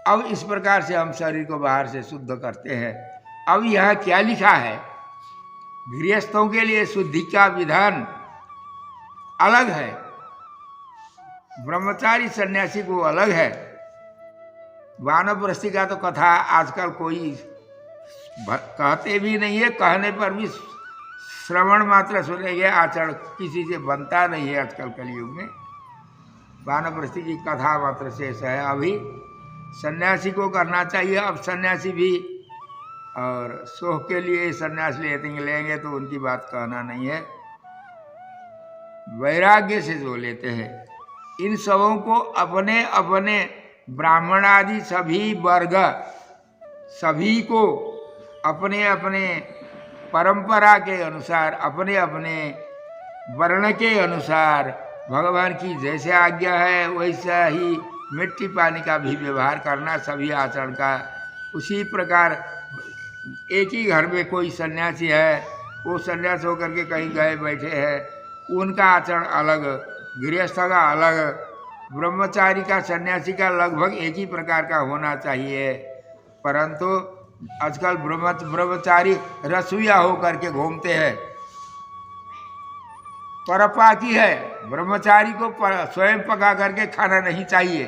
अब इस प्रकार से हम शरीर को बाहर से शुद्ध करते हैं। अब यह क्या लिखा है? गृहस्थों के लिए शुद्धि का विधान अलग है, ब्रह्मचारी सन्यासी को अलग है। वानप्रस्थी का तो कथा आजकल कोई कहते भी नहीं है, कहने पर भी श्रवण मात्र सुनेंगे, आचरण किसी से बनता नहीं है आजकल कलयुग में। वानप्रस्थी की कथा मात्र शेष है। अभी सन्यासी को करना चाहिए। अब सन्यासी भी और सोख के लिए सन्यास लेंगे तो उनकी बात कहना नहीं है। वैराग्य से जो लेते हैं, इन सबों को अपने अपने ब्राह्मण आदि सभी वर्ग, सभी को अपने अपने परंपरा के अनुसार, अपने अपने वर्ण के अनुसार भगवान की जैसे आज्ञा है वैसा ही मिट्टी पानी का भी व्यवहार करना, सभी आचरण का। उसी प्रकार एक ही घर में कोई सन्यासी है, वो सन्यास होकर के कहीं गए बैठे हैं, उनका आचरण अलग, गृहस्थ का अलग, ब्रह्मचारी का सन्यासी का लगभग एक ही प्रकार का होना चाहिए। परंतु आजकल ब्रह्मचारी रसोइया होकर के घूमते हैं, परपाकी है। ब्रह्मचारी को स्वयं पका करके खाना नहीं चाहिए,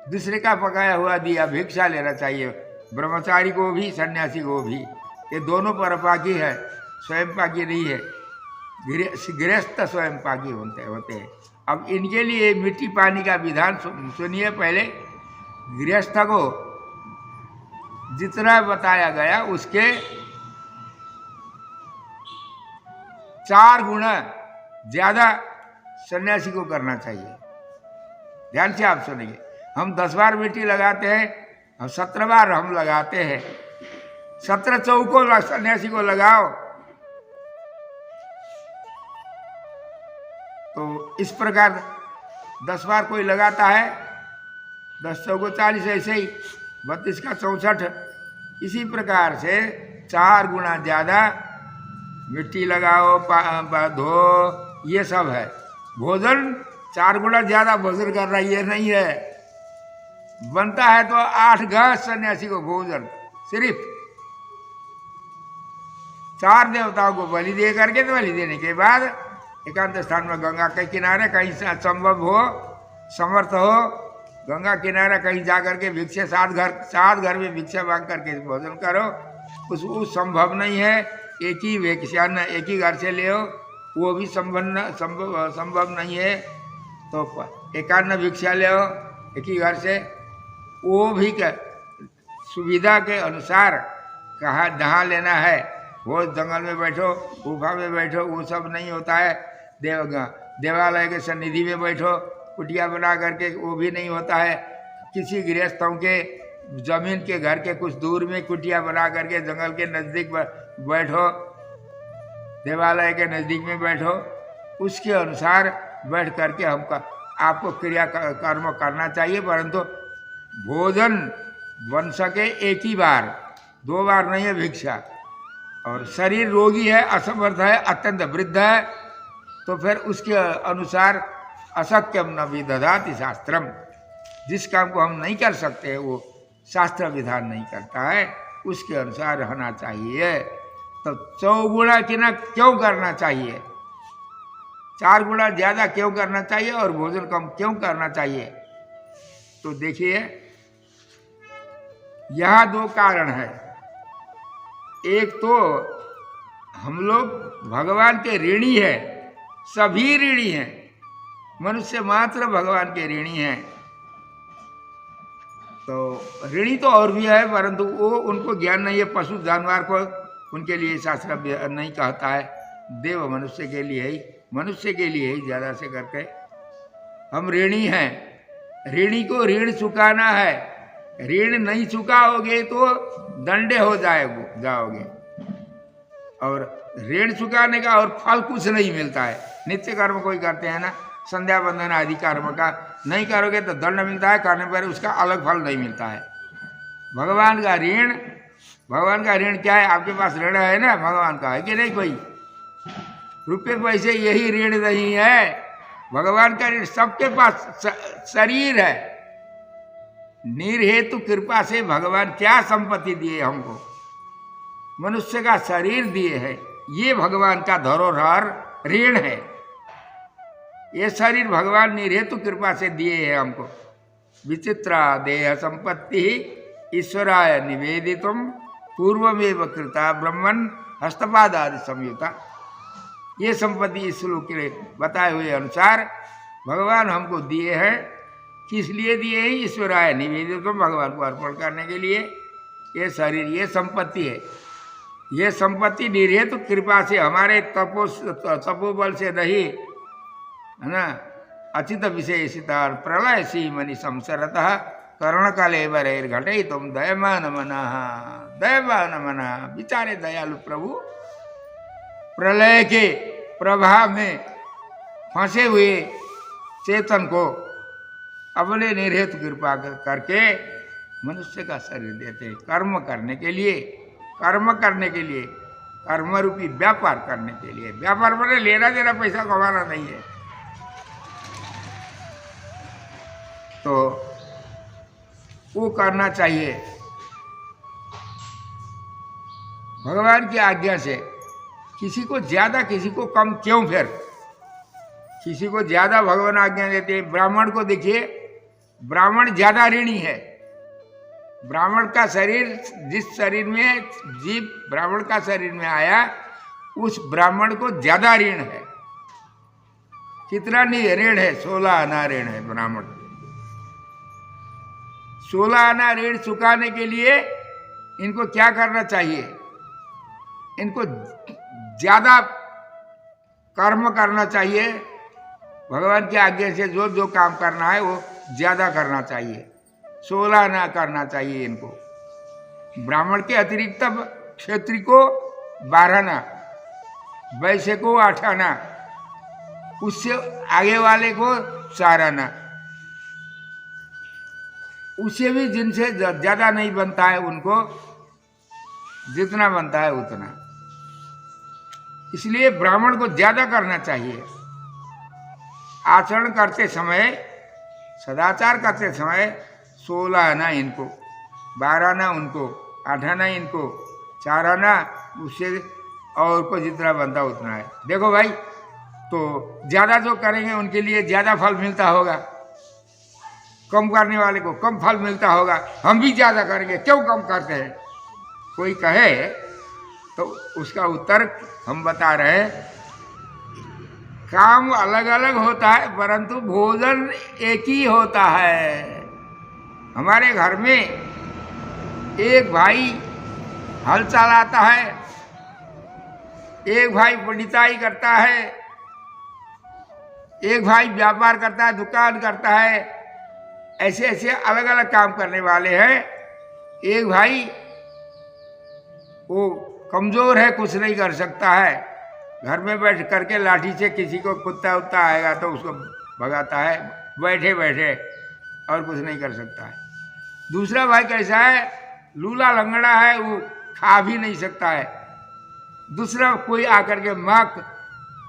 दूसरे का पकाया हुआ दिया भिक्षा लेना चाहिए। ब्रह्मचारी को भी सन्यासी को भी, ये दोनों परपाकी है, स्वयं पाकी नहीं है। गृहस्थ स्वयं पाकी होते हैं। अब इनके लिए मिट्टी पानी का विधान सुनिए। पहले गृहस्थ को जितना बताया गया उसके 4 गुना ज्यादा सन्यासी को करना चाहिए। ध्यान से आप सुनिए। हम 10 बार मिट्टी लगाते हैं, हम 17 बार हम लगाते हैं। 17 चौकों सन्यासी को लगाओ तो इस प्रकार 10 बार कोई लगाता है, 10 चौको 40, ऐसे ही 32 का 64। इसी प्रकार से 4 गुना ज़्यादा मिट्टी लगाओ, धो, ये सब है। भोजन 4 गुना ज़्यादा भोजन करना ये नहीं है। बनता है तो 8 घास सन्यासी को भोजन, सिर्फ 4 देवताओं को बलि दे करके, तो बलि देने के बाद एकांत स्थान में गंगा के किनारे कहीं संभव हो, समर्थ हो, गंगा किनारे कहीं जा करके भिक्षा 7 घर में भिक्षा मांग करके भोजन करो। उस संभव नहीं है। एक ही भिक्षा एक ही घर से ले हो, वो भी संभव नहीं है। तो एकान्न भिक्षा ले हो एक ही घर से, वो भी सुविधा के अनुसार कहाँ जहाँ लेना है, वो जंगल में बैठो, गुफा में बैठो, वो सब नहीं होता है। देवालय के सन्निधि में बैठो, कुटिया बना करके, वो भी नहीं होता है। किसी गृहस्थों के जमीन के घर के कुछ दूर में कुटिया बना करके जंगल के नज़दीक बैठो, देवालय के नज़दीक में बैठो। उसके अनुसार बैठ करके आपको क्रिया कर्म करना चाहिए। परंतु भोजन बन सके एक ही बार, 2 बार नहीं है भिक्षा। और शरीर रोगी है, असमर्थ है, अत्यंत वृद्ध है, तो फिर उसके अनुसार अशक्यम न विदधाति शास्त्रम। जिस काम को हम नहीं कर सकते वो शास्त्र विधान नहीं करता है, उसके अनुसार रहना चाहिए। तो 100 गुना क्यों करना चाहिए, 4 गुना ज़्यादा क्यों करना चाहिए और भोजन कम क्यों करना चाहिए? तो देखिए, यहाँ 2 कारण है। एक तो हम लोग भगवान के ऋणी है, सभी ऋणी हैं, मनुष्य मात्र भगवान के ऋणी हैं। तो ऋणी तो और भी है, परंतु वो उनको ज्ञान नहीं है। पशु जानवर को उनके लिए शास्त्र नहीं कहता है, देव मनुष्य के लिए ही ज़्यादा से करके हम ऋणी हैं। ऋणी को ऋण चुकाना है, ऋण नहीं चुकाओगे तो दंडे हो जाओगे। और ऋण चुकाने का और फल कुछ नहीं मिलता है। नित्य कर्म कोई करते हैं ना, संध्या बंदन आदि कर्म का नहीं करोगे तो दंड मिलता है, करने पर उसका अलग फल नहीं मिलता है। भगवान का ऋण क्या है? आपके पास ऋण है ना, भगवान का है कि नहीं? कोई रुपये पैसे यही ऋण नहीं है, भगवान का ऋण सबके पास शरीर है। निर्हेतु कृपा से भगवान क्या संपत्ति दिए हमको? मनुष्य का शरीर दिए है, ये भगवान का धरोहर ऋण है। ये शरीर भगवान निर्हेतु कृपा से दिए है हमको। विचित्रा देह संपत्ति ईश्वराय निवेदितुम पूर्वमेव कृता ब्रह्मन हस्तपाद आदि संयुता। ये संपत्ति इस श्लोक के बताए हुए अनुसार भगवान हमको दिए हैं। किस लिए दिए हैं? ईश्वराय निवेदितुम, भगवान को अर्पण करने के लिए। ये शरीर, ये संपत्ति है। ये संपत्ति निर्हेतु कृपा से, हमारे तपोबल से नहीं है ना। अचित विशेषिता प्रलय सी मनि संसरतः कर्ण काले बरेर घटे तुम दयमान मना। बिचारे दयालु प्रभु प्रलय के प्रभाव में फंसे हुए चेतन को अपने निर्हेतु कृपा करके मनुष्य का शरीर देते हैं कर्म करने के लिए, कर्म रूपी व्यापार करने के लिए। व्यापार मैंने लेना देना, पैसा कमाना नहीं है। तो वो करना चाहिए भगवान की आज्ञा से। किसी को ज्यादा किसी को कम क्यों? फिर किसी को ज्यादा भगवान आज्ञा देते हैं। ब्राह्मण को देखिए, ब्राह्मण ज्यादा ऋणी है। ब्राह्मण का शरीर, जिस शरीर में जीव ब्राह्मण का शरीर में आया, उस ब्राह्मण को ज्यादा ऋण है। कितना नहीं ऋण है? 16 आना ऋण है ब्राह्मण। 16 आना ऋण चुकाने के लिए इनको क्या करना चाहिए? इनको ज्यादा कर्म करना चाहिए। भगवान की आज्ञा से जो जो काम करना है वो ज्यादा करना चाहिए। 16 आना करना चाहिए इनको। ब्राह्मण के अतिरिक्त क्षत्रिय को 12 आना, वैश्य को 8 आना, उससे आगे वाले को 4 आना। उससे भी जिनसे ज्यादा नहीं बनता है उनको जितना बनता है उतना। इसलिए ब्राह्मण को ज्यादा करना चाहिए। आचरण करते समय, सदाचार करते समय 16 आना इनको, 12 आना उनको, 8 आना इनको, 4 आना उससे और को जितना बनता उतना है। देखो भाई, तो ज्यादा जो करेंगे उनके लिए ज्यादा फल मिलता होगा, कम करने वाले को कम फल मिलता होगा। हम भी ज्यादा करेंगे, क्यों कम करते हैं? कोई कहे तो उसका उत्तर हम बता रहे हैं। काम अलग अलग होता है परंतु भोजन एक ही होता है। हमारे घर में एक भाई हल चलाता है, एक भाई पंडिताई करता है, एक भाई व्यापार करता है, दुकान करता है। ऐसे ऐसे अलग अलग काम करने वाले हैं। एक भाई वो कमजोर है, कुछ नहीं कर सकता है, घर में बैठ करके लाठी से किसी को कुत्ता उत्ता आएगा तो उसको भगाता है बैठे बैठे, और कुछ नहीं कर सकता है। दूसरा भाई कैसा है? लूला लंगड़ा है, वो खा भी नहीं सकता है। दूसरा कोई आकर के माँ,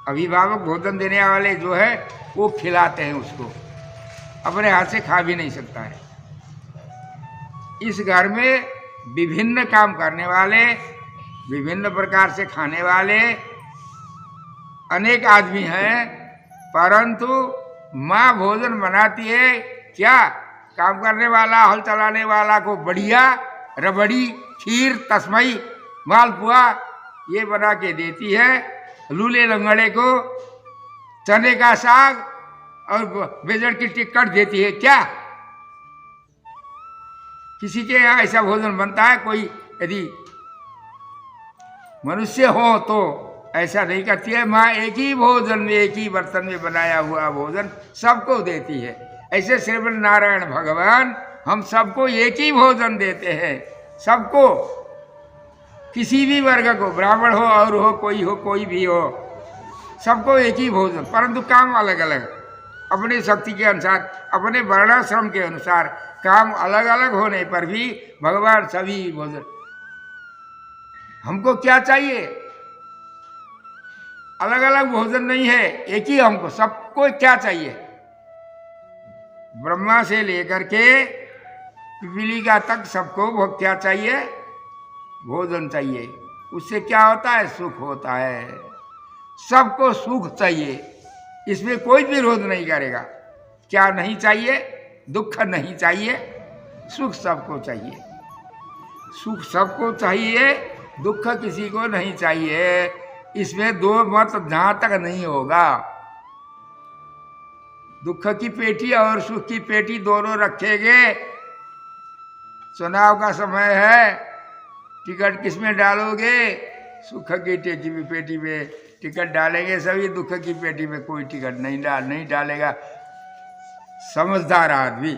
अभिभावक भोजन देने वाले जो है वो खिलाते हैं उसको, अपने हाथ से खा भी नहीं सकता है। इस घर में विभिन्न काम करने वाले, विभिन्न प्रकार से खाने वाले अनेक आदमी हैं, परंतु माँ भोजन बनाती है क्या? काम करने वाला, हल चलाने वाला को बढ़िया रबड़ी, खीर, तस्मई, मालपुआ ये बना के देती है। लूले लंगड़े को चने का साग और बेजड़ की टिक्कट देती है क्या? किसी के यहाँ ऐसा भोजन बनता है? कोई यदि मनुष्य हो तो ऐसा नहीं करती है। माँ एक ही भोजन में, एक ही बर्तन में बनाया हुआ भोजन सबको देती है। ऐसे श्रीमन नारायण भगवान हम सबको एक ही भोजन देते हैं, सबको, किसी भी वर्ग को, ब्राह्मण हो और हो कोई भी हो, सबको एक ही भोजन, परंतु काम अलग अलग, अपनी शक्ति के अनुसार, अपने वर्णाश्रम के अनुसार काम अलग अलग होने पर भी भगवान सभी भोजन। हमको क्या चाहिए? अलग अलग भोजन नहीं है, एक ही हमको, सबको क्या चाहिए? ब्रह्मा से लेकर के पिपीलिका तक सबको क्या चाहिए? भोजन चाहिए। उससे क्या होता है? सुख होता है। सबको सुख चाहिए, इसमें कोई विरोध नहीं करेगा। क्या नहीं चाहिए? दुख नहीं चाहिए, सुख सबको चाहिए। सुख सबको चाहिए, दुख किसी को नहीं चाहिए। इसमें दो मत जहां तक नहीं होगा। दुख की पेटी और सुख की पेटी दोनों रखेंगे। चुनाव का समय है, टिकट किसमें डालोगे? सुख की पेटी में टिकट डालेंगे सभी, दुख की पेटी में कोई टिकट नहीं डालेगा समझदार आदमी।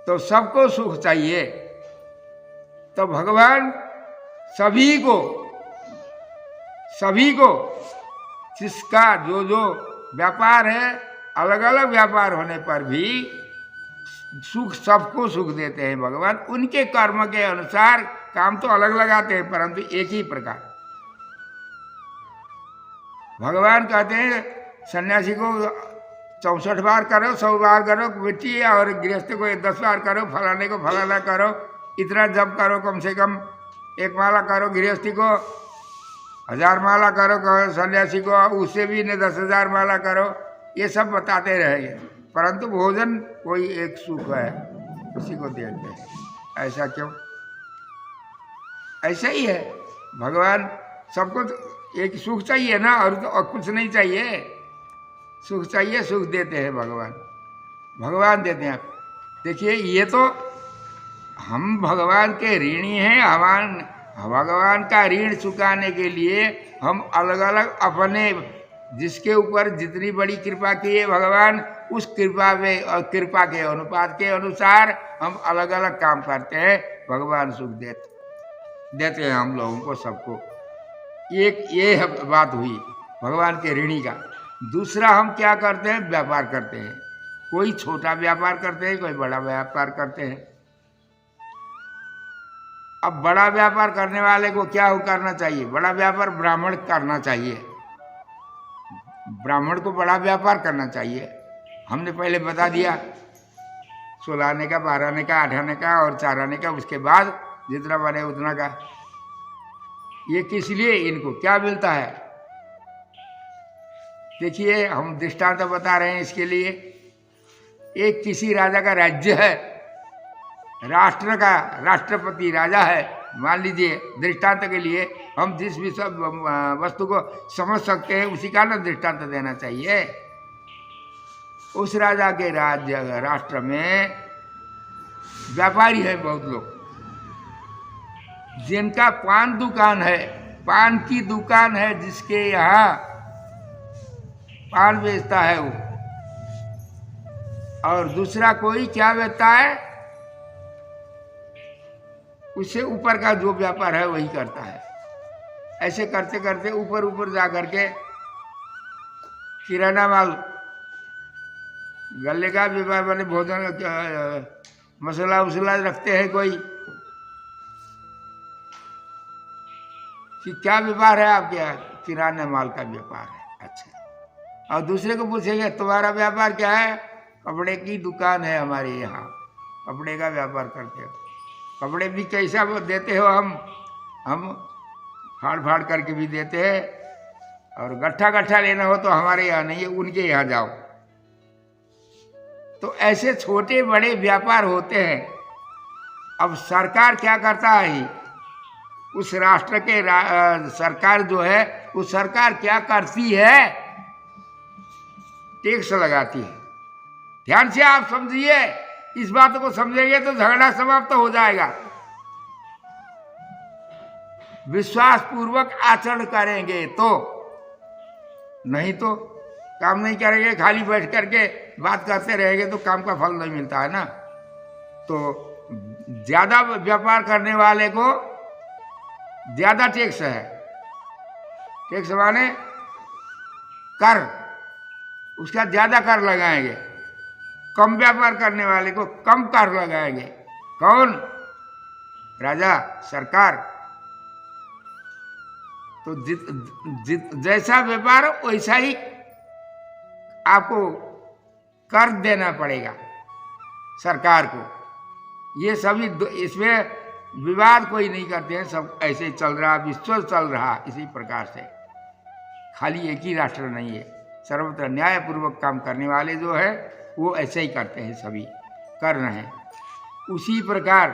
तो सबको सुख चाहिए। तो भगवान सभी को जिसका जो व्यापार है, अलग अलग व्यापार होने पर भी सुख, सबको सुख देते हैं भगवान। उनके कर्म के अनुसार काम तो अलग लगाते हैं, परंतु एक ही प्रकार। भगवान कहते हैं सन्यासी को 64 बार करो, 100 बार करो बेटी, और गृहस्थ को 10 बार करो, फलाने को फलाना करो, इतना जप करो, कम से कम 1 माला करो, गृहस्थी को 1000 माला करो, सन्यासी को उससे भी ने 10,000 माला करो। ये सब बताते रहेंगे, परंतु भोजन कोई एक सुख है, उसी को देते हैं। ऐसा क्यों? ऐसा ही है। भगवान सबको एक सुख चाहिए ना, और कुछ नहीं चाहिए। सुख चाहिए, सुख देते हैं भगवान देते हैं। देखिए, ये तो हम भगवान के ऋणी हैं। भगवान का ऋण चुकाने के लिए हम अलग अलग अपने, जिसके ऊपर जितनी बड़ी कृपा की है भगवान, उस कृपा में और कृपा के अनुपात के अनुसार हम अलग अलग काम करते हैं। भगवान सुख देते हैं हम लोगों को, सबको। एक ये बात हुई भगवान के ऋणी का। दूसरा, हम क्या करते हैं? व्यापार करते हैं। कोई छोटा व्यापार करते हैं, कोई बड़ा व्यापार करते हैं। अब बड़ा व्यापार करने वाले को क्या करना चाहिए? बड़ा व्यापार ब्राह्मण करना चाहिए। ब्राह्मण को बड़ा व्यापार करना चाहिए। हमने पहले बता दिया, 16 आने का, 12 आने का, 8 आने का और 4 आने का, उसके बाद जितना बने उतना का। ये किस लिए? इनको क्या मिलता है? देखिए, हम दृष्टांत बता रहे हैं इसके लिए। एक किसी राजा का राज्य है, राष्ट्र का राष्ट्रपति राजा है, मान लीजिए। दृष्टांत के लिए हम जिस भी सब वस्तु को समझ सकते हैं उसी का ना दृष्टांत देना चाहिए। उस राजा के राष्ट्र में व्यापारी है बहुत लोग, जिनका पान दुकान है, पान की दुकान है, जिसके यहाँ पान बेचता है वो। और दूसरा कोई क्या बेचता है? उससे ऊपर का जो व्यापार है वही करता है। ऐसे करते करते ऊपर जा करके किराना माल, गले का व्यापार, मैंने भोजन मसाला उसला रखते हैं कोई कि क्या व्यापार है आपके यहाँ? किराना माल का व्यापार है। अच्छा, और दूसरे को पूछेंगे तुम्हारा व्यापार क्या है? कपड़े की दुकान है हमारे यहाँ, कपड़े का व्यापार करते हो। कपड़े भी कैसा देते हो? हम फाड़ करके भी देते हैं, और गट्ठा लेना हो तो हमारे यहाँ नहीं है, उनके यहाँ जाओ। तो ऐसे छोटे बड़े व्यापार होते हैं। अब सरकार क्या करता है? उस राष्ट्र के सरकार जो है, उस सरकार क्या करती है? टैक्स लगाती है। ध्यान से आप समझिए, इस बात को समझेंगे तो झगड़ा समाप्त हो जाएगा। विश्वास पूर्वक आचरण करेंगे तो, नहीं तो काम नहीं करेंगे, खाली बैठ करके बात करते रहेंगे तो काम का फल नहीं मिलता है ना। तो ज्यादा व्यापार करने वाले को ज्यादा टैक्स है। टैक्स माने कर, उसका ज्यादा कर लगाएंगे। कम व्यापार करने वाले को कम कर लगाएंगे। कौन? राजा, सरकार। तो जैसा व्यापार वैसा ही आपको कर देना पड़ेगा सरकार को। ये सभी इसमें विवाद कोई नहीं करते हैं, सब ऐसे ही चल रहा, विश्व चल रहा इसी प्रकार से। खाली एक ही राष्ट्र नहीं है, सर्वत्र न्यायपूर्वक काम करने वाले जो है वो ऐसे ही करते हैं, सभी कर रहे हैं। उसी प्रकार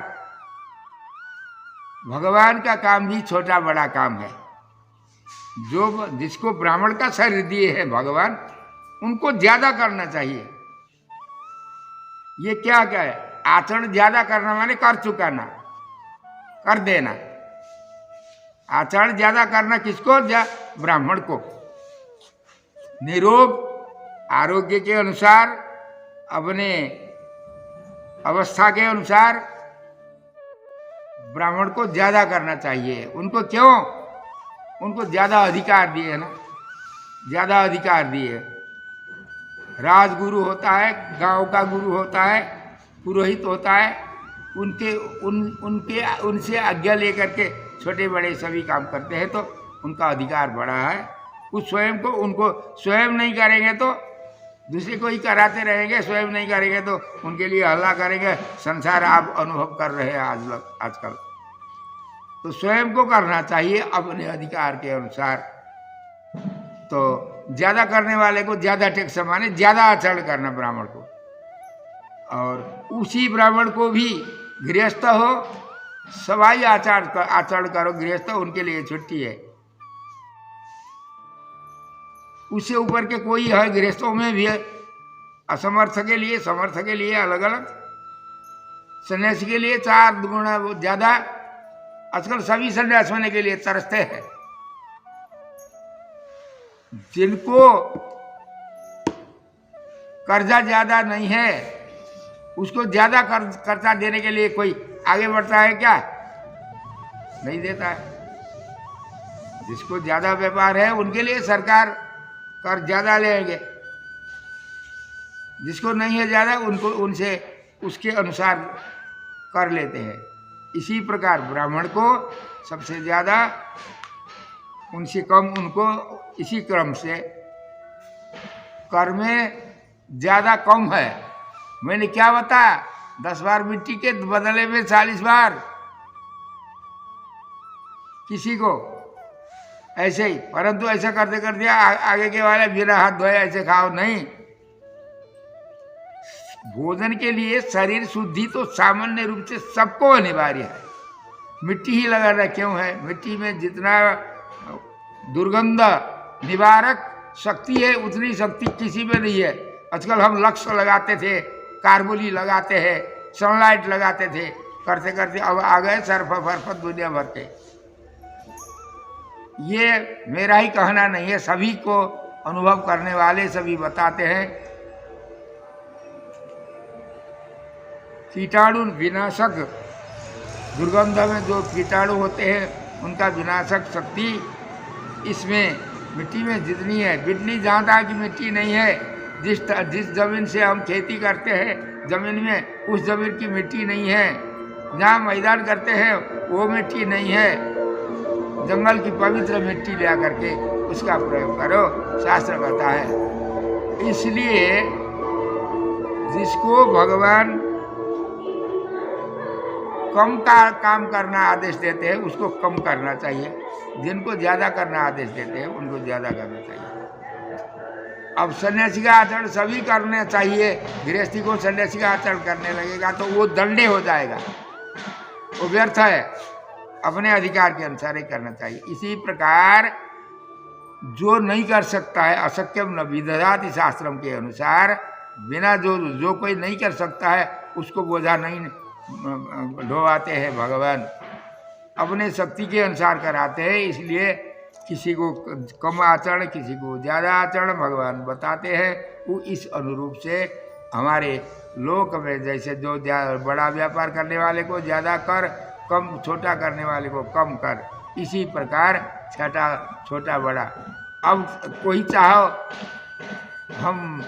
भगवान का काम भी छोटा बड़ा काम है। जो जिसको ब्राह्मण का शरीर दिए है भगवान, उनको ज्यादा करना चाहिए। ये क्या है? आचरण ज्यादा करना माने कर चुकाना, कर देना। आचरण ज्यादा करना किसको? ब्राह्मण को। निरोग आरोग्य के अनुसार, अपने अवस्था के अनुसार ब्राह्मण को ज्यादा करना चाहिए। उनको क्यों? उनको ज्यादा अधिकार दिए है ना, ज्यादा अधिकार दिए। राजगुरु होता है, गांव का गुरु होता है, पुरोहित होता है, उनसे आज्ञा लेकर के छोटे बड़े सभी काम करते हैं, तो उनका अधिकार बड़ा है। कुछ स्वयं को, उनको स्वयं नहीं करेंगे तो दूसरे को ही कराते रहेंगे, स्वयं नहीं करेंगे तो उनके लिए हल्ला करेंगे। संसार आप अनुभव कर रहे हैं आजकल। तो स्वयं को करना चाहिए अपने अधिकार के अनुसार। तो ज्यादा करने वाले को ज्यादा टैक्स माने ज्यादा आचरण करना ब्राह्मण को। और उसी ब्राह्मण को भी गृहस्थ हो, सवाई आचरण करो। गृहस्थ उनके लिए छुट्टी है। उससे ऊपर के कोई है, गृहस्थों में भी है। असमर्थ के लिए, समर्थ के लिए अलग अलग, सन्यासी के लिए 4 गुना ज्यादा। आजकल सभी सन्यास होने के लिए तरसते हैं। जिनको कर्जा ज्यादा नहीं है, उसको ज्यादा कर्जा देने के लिए कोई आगे बढ़ता है क्या? नहीं देता है। जिसको ज्यादा व्यापार है उनके लिए सरकार कर ज्यादा लेंगे। जिसको नहीं है ज्यादा, उनको उनसे उसके अनुसार कर लेते हैं। इसी प्रकार ब्राह्मण को सबसे ज्यादा, उनसे कम उनको इसी क्रम से कर में ज्यादा कम है। मैंने क्या बताया? 10 बार मिट्टी के बदले में 40 बार किसी को ऐसे ही। परंतु ऐसा करते करते आगे के वाले बिना हाथ धोए ऐसे खाओ नहीं। भोजन के लिए शरीर शुद्धि तो सामान्य रूप से सबको अनिवार्य है। मिट्टी ही लगाना क्यों है? मिट्टी में जितना दुर्गंध निवारक शक्ति है उतनी शक्ति किसी में नहीं है। आजकल हम लक्ष्य लगाते थे, कार्बोली लगाते हैं, सनलाइट लगाते थे, करते करते अब आ गए सर्फ दुनिया भर के। ये मेरा ही कहना नहीं है, सभी को अनुभव करने वाले सभी बताते हैं। कीटाणु विनाशक, दुर्गंध में जो कीटाणु होते हैं उनका विनाशक शक्ति इसमें मिट्टी में जितनी है। बिजली जहाँ तक की मिट्टी नहीं है, जिस जमीन से हम खेती करते हैं जमीन में, उस जमीन की मिट्टी नहीं है। जहाँ मैदान करते हैं वो मिट्टी नहीं है। जंगल की पवित्र मिट्टी ले करके उसका प्रयोग करो, शास्त्र कहता है। इसलिए जिसको भगवान कम का काम करना आदेश देते हैं उसको कम करना चाहिए। जिनको ज्यादा करना आदेश देते हैं उनको ज्यादा करना चाहिए। अब सन्यासी का आचरण सभी करना चाहिए। गृहस्थी को सन्यासी का आचरण करने लगेगा तो वो दंडे हो जाएगा, वो व्यर्थ है। अपने अधिकार के अनुसार ही करना चाहिए। इसी प्रकार जो नहीं कर सकता है, अशक्यम न विदधाति शास्त्रम के अनुसार, बिना जो कोई नहीं कर सकता है उसको बोझा नहीं ढोवाते हैं भगवान, अपने शक्ति के अनुसार कराते हैं। इसलिए किसी को कम आचरण, किसी को ज़्यादा आचरण भगवान बताते हैं। वो इस अनुरूप से हमारे लोक में जैसे जो बड़ा व्यापार करने वाले को ज़्यादा कर, कम छोटा करने वाले को कम कर, इसी प्रकार छोटा बड़ा। अब कोई चाहो हम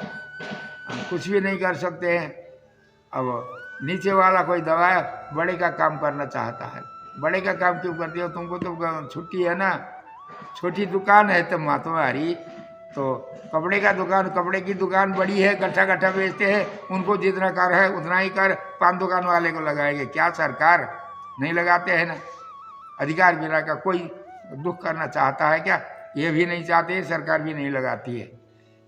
कुछ भी नहीं कर सकते हैं। अब नीचे वाला कोई दवा बड़े का काम करना चाहता है, बड़े का काम क्यों करती हो? तुमको तो छुट्टी है ना, छोटी दुकान है तुम्हारी, तो कपड़े का दुकान, कपड़े की दुकान बड़ी है, गट्ठा गट्ठा बेचते हैं, उनको जितना कर है उतना ही कर, पान दुकान वाले को लगाएंगे क्या? सरकार नहीं लगाते हैं ना। अधिकार बिना का कोई दुख करना चाहता है क्या? ये भी नहीं चाहते, सरकार भी नहीं लगाती है।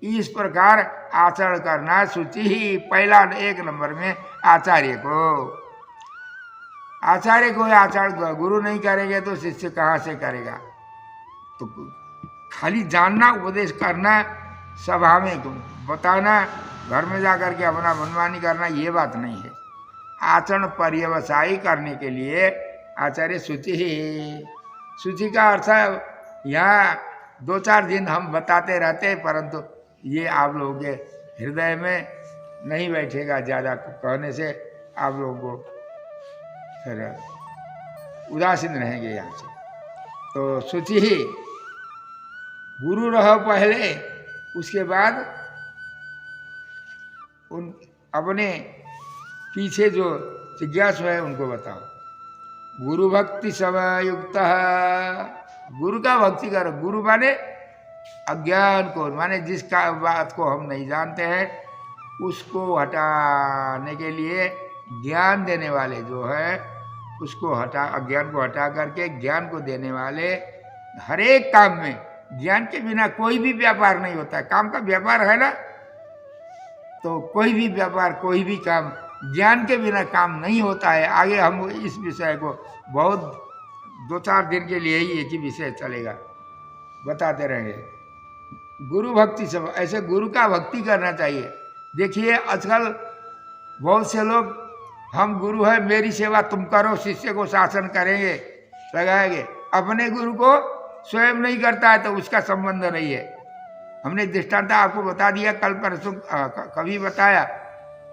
इस प्रकार आचरण करना शुचि ही पहला 1 नंबर में आचार्य को आचरण गुरु नहीं करेंगे तो शिष्य कहाँ से करेगा? तो खाली जानना, उपदेश करना, सभा में बताना, घर में जाकर के अपना मनमानी करना, ये बात नहीं है। आचरण पर्यवसायी करने के लिए आचार्य शुचि ही। शुचि का अर्थ है यहाँ 2-4 दिन हम बताते रहते हैं, परंतु ये आप लोगों के हृदय में नहीं बैठेगा। ज़्यादा कहने से आप लोगों को फिर उदासीन रहेंगे यहाँ से। तो शुचि ही, गुरु रहो पहले, उसके बाद उन अपने पीछे जो जिज्ञासु है उनको बताओ। गुरु भक्ति समयुक्त, गुरु का भक्ति करो। गुरु माने अज्ञान को, माने जिसका बात को हम नहीं जानते हैं उसको हटाने के लिए ज्ञान देने वाले जो है उसको अज्ञान को हटा करके ज्ञान को देने वाले। हर एक काम में ज्ञान के बिना कोई भी व्यापार नहीं होता है। काम का व्यापार है ना, तो कोई भी व्यापार, कोई भी काम ज्ञान के बिना काम नहीं होता है। आगे हम इस विषय को बहुत 2-4 दिन के लिए ही एक ही विषय चलेगा, बताते रहेंगे। गुरु भक्ति सब, ऐसे गुरु का भक्ति करना चाहिए। देखिए आजकल बहुत से लोग, हम गुरु है, मेरी सेवा तुम करो, शिष्य को शासन करेंगे, लगाएंगे। अपने गुरु को स्वयं नहीं करता है तो उसका संबंध नहीं है। हमने दृष्टांत आपको बता दिया, कल परसों कभी बताया।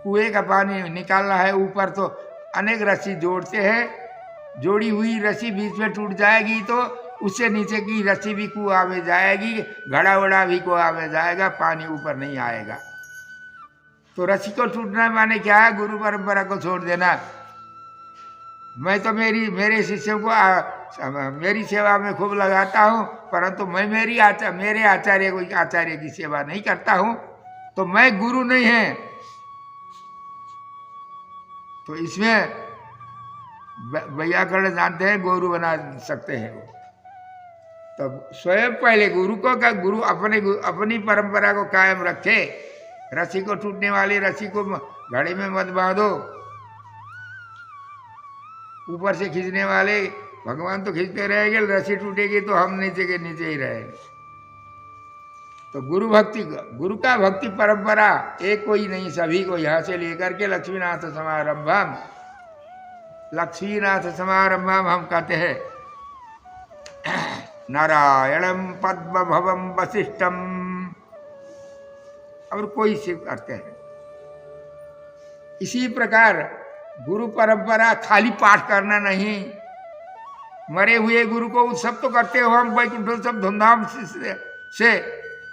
कुएं का पानी निकालना है ऊपर, तो अनेक रस्सी जोड़ते हैं, जोड़ी हुई रस्सी बीच में टूट जाएगी तो उससे नीचे की रस्सी भी कुआं में जाएगी, घड़ा वड़ा भी कुआं में जाएगा, पानी ऊपर नहीं आएगा। तो रस्सी को टूटना माने क्या है? गुरु परंपरा को छोड़ देना। मैं तो मेरे शिष्यों को मेरी सेवा में खूब लगाता हूँ, परंतु मैं मेरे आचार्य की सेवा नहीं करता हूँ, तो मैं गुरु नहीं है। तो इसमें वैयाकरण जानते हैं, गुरु बना सकते हैं वो। तो स्वयं पहले गुरु अपनी परंपरा को कायम रखे। रस्सी को टूटने वाली रस्सी को घड़े में मत बांधो। ऊपर से खींचने वाले भगवान तो खींचते रहेंगे, रस्सी टूटेगी तो हम नीचे के नीचे ही रहेंगे। तो गुरु का भक्ति परंपरा एक कोई नहीं, सभी को यहाँ से लेकर के लक्ष्मीनाथ समारंभम हम कहते हैं। नारायणम पद्मभवम वसिष्ठम, और कोई शिव करते हैं। इसी प्रकार गुरु परंपरा खाली पाठ करना नहीं, मरे हुए गुरु को उत्सव तो करते हो हम, वैकुंठोत्सव धूमधाम से।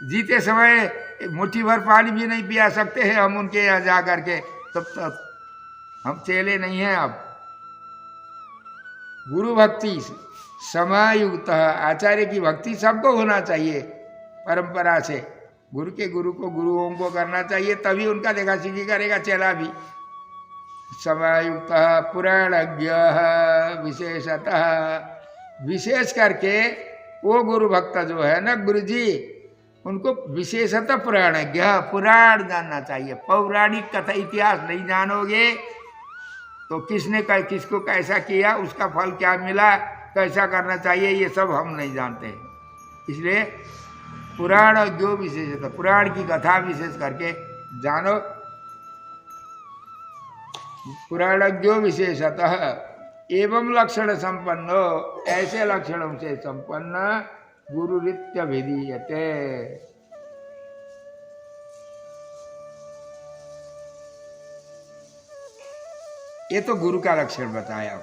जीते समय मुट्ठी भर पानी भी नहीं पिया सकते हैं हम उनके यहाँ जा करके, तब तक हम चेले नहीं हैं। अब गुरु भक्ति समायुक्त, आचार्य की भक्ति सबको होना चाहिए परंपरा से। गुरु को गुरुओं को करना चाहिए, तभी उनका देखा सीखी करेगा चेला भी। समायुक्त पुराणज्ञ विशेषतः, विशेष करके वो गुरु भक्त जो है ना गुरु जी, उनको विशेषतः पुराणज्ञ, पुराण जानना चाहिए। पौराणिक कथा इतिहास नहीं जानोगे तो किसको कैसा किया, उसका फल क्या मिला, कैसा करना चाहिए, ये सब हम नहीं जानते। इसलिए पुराण जो विशेषतः, पुराण की कथा विशेष करके जानो। पुराणज्ञो विशेषतः एवं लक्षण संपन्न, ऐसे लक्षणों से संपन्न गुरुरित्यभिधीयते। ये तो गुरु का लक्षण बताया।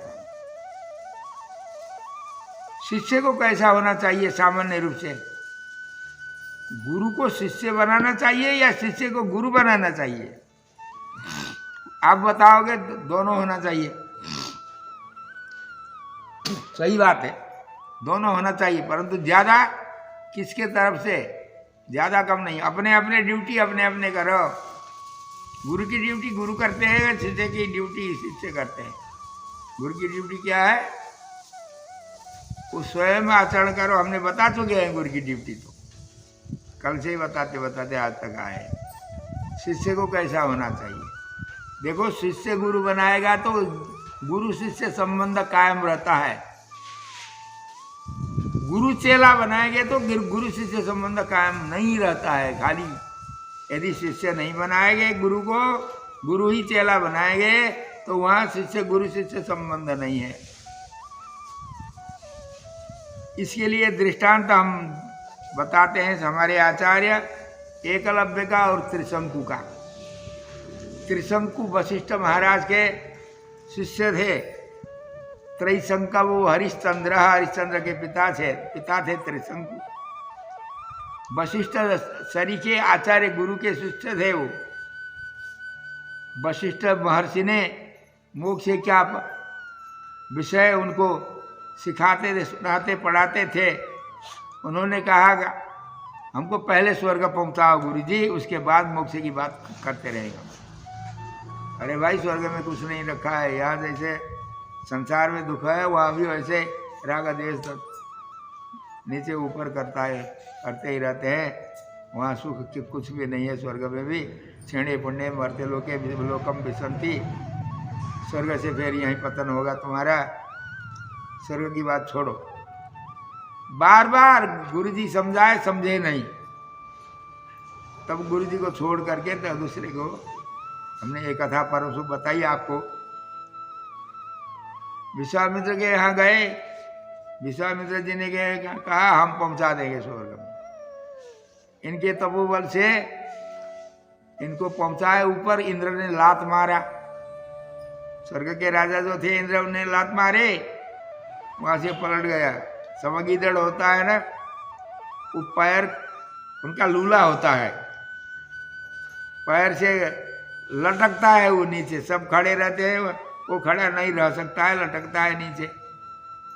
शिष्य को कैसा होना चाहिए? सामान्य रूप से गुरु को शिष्य बनाना चाहिए या शिष्य को गुरु बनाना चाहिए? आप बताओगे। दोनों होना चाहिए। सही बात है, दोनों होना चाहिए, परंतु ज्यादा किसके तरफ से? ज्यादा कम नहीं। अपने अपने ड्यूटी अपने अपने करो। गुरु की ड्यूटी गुरु करते हैं, शिष्य की ड्यूटी शिष्य करते हैं। गुरु की ड्यूटी क्या है? वो स्वयं आचरण करो। हमने बता चुके हैं गुरु की ड्यूटी, तो कल से ही बताते बताते आज तक आए। शिष्य को कैसा होना चाहिए? देखो, शिष्य गुरु बनाएगा तो गुरु शिष्य संबंध कायम रहता है। गुरु चेला बनाएंगे तो गुरु शिष्य संबंध कायम नहीं रहता है। खाली यदि शिष्य नहीं बनाएंगे गुरु को, गुरु ही चेला बनाएंगे, तो वहां शिष्य गुरु शिष्य संबंध नहीं है। इसके लिए दृष्टांत हम बताते हैं। हमारे आचार्य एकलव्य का और त्रिशंकु का। त्रिशंकु वशिष्ठ महाराज के शिष्य थे। त्रैशंका वो हरिश्चंद्र के पिता थे त्रिशंकु। वशिष्ठ सरी के आचार्य गुरु के शिष्य थे वो। वशिष्ठ महर्षि ने मोक्ष के क्या विषय उनको सिखाते थे, सुनाते पढ़ाते थे। उन्होंने कहा हमको पहले स्वर्ग पहुंचाओ गुरुजी, उसके बाद मोक्ष की बात करते रहेगा। अरे भाई, स्वर्ग में कुछ नहीं रखा है। यहाँ जैसे संसार में दुख है, वहाँ भी वैसे राग द्वेष नीचे ऊपर करते ही रहते हैं। वहाँ सुख कुछ भी नहीं है। स्वर्ग में भी क्षणे पुण्य मरते लोकम विसंति। स्वर्ग से फिर यहीं पतन होगा तुम्हारा। स्वर्ग की बात छोड़ो। बार बार गुरुजी समझाए, समझे नहीं। तब गुरुजी को छोड़ करके तो दूसरे को हमने एक कथा परसों बताई आपको। विश्वामित्र के यहाँ गए। विश्वामित्र जी ने कहा हम पहुंचा देंगे स्वर्ग में। इनके तपोबल से इनको पहुंचाए ऊपर। इंद्र ने लात मारा। स्वर्ग के राजा जो थे इंद्र, ने लात मारे, वहां से पलट गया। समगीदड़ होता है ना, वो पैर उनका लूला होता है, पैर से लटकता है वो नीचे। सब खड़े रहते हैं, वो खड़ा नहीं रह सकता है, लटकता है नीचे।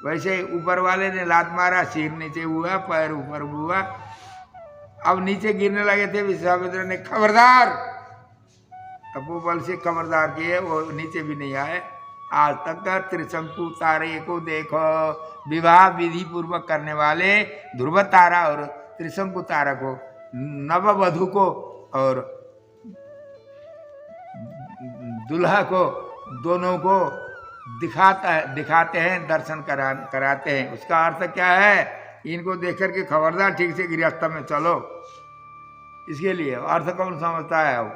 वैसे ऊपर वाले ने लात मारा, सिर नीचे हुआ, पैर ऊपर हुआ। अब नीचे गिरने लगे थे। विश्वामित्र ने खबरदार, तपोबल से खबरदार किए, वो नीचे भी नहीं आए। आज तक त्रिशंकु तारे को देखो। विवाह विधि पूर्वक करने वाले ध्रुव तारा और त्रिशंकु तारा को, नववधु को और दुल्हा को, दोनों को दिखाते हैं, दर्शन कराते हैं। उसका अर्थ क्या है? इनको देख करके खबरदार, ठीक से गृहस्थ में चलो। इसके लिए अर्थ कौन समझता है वो?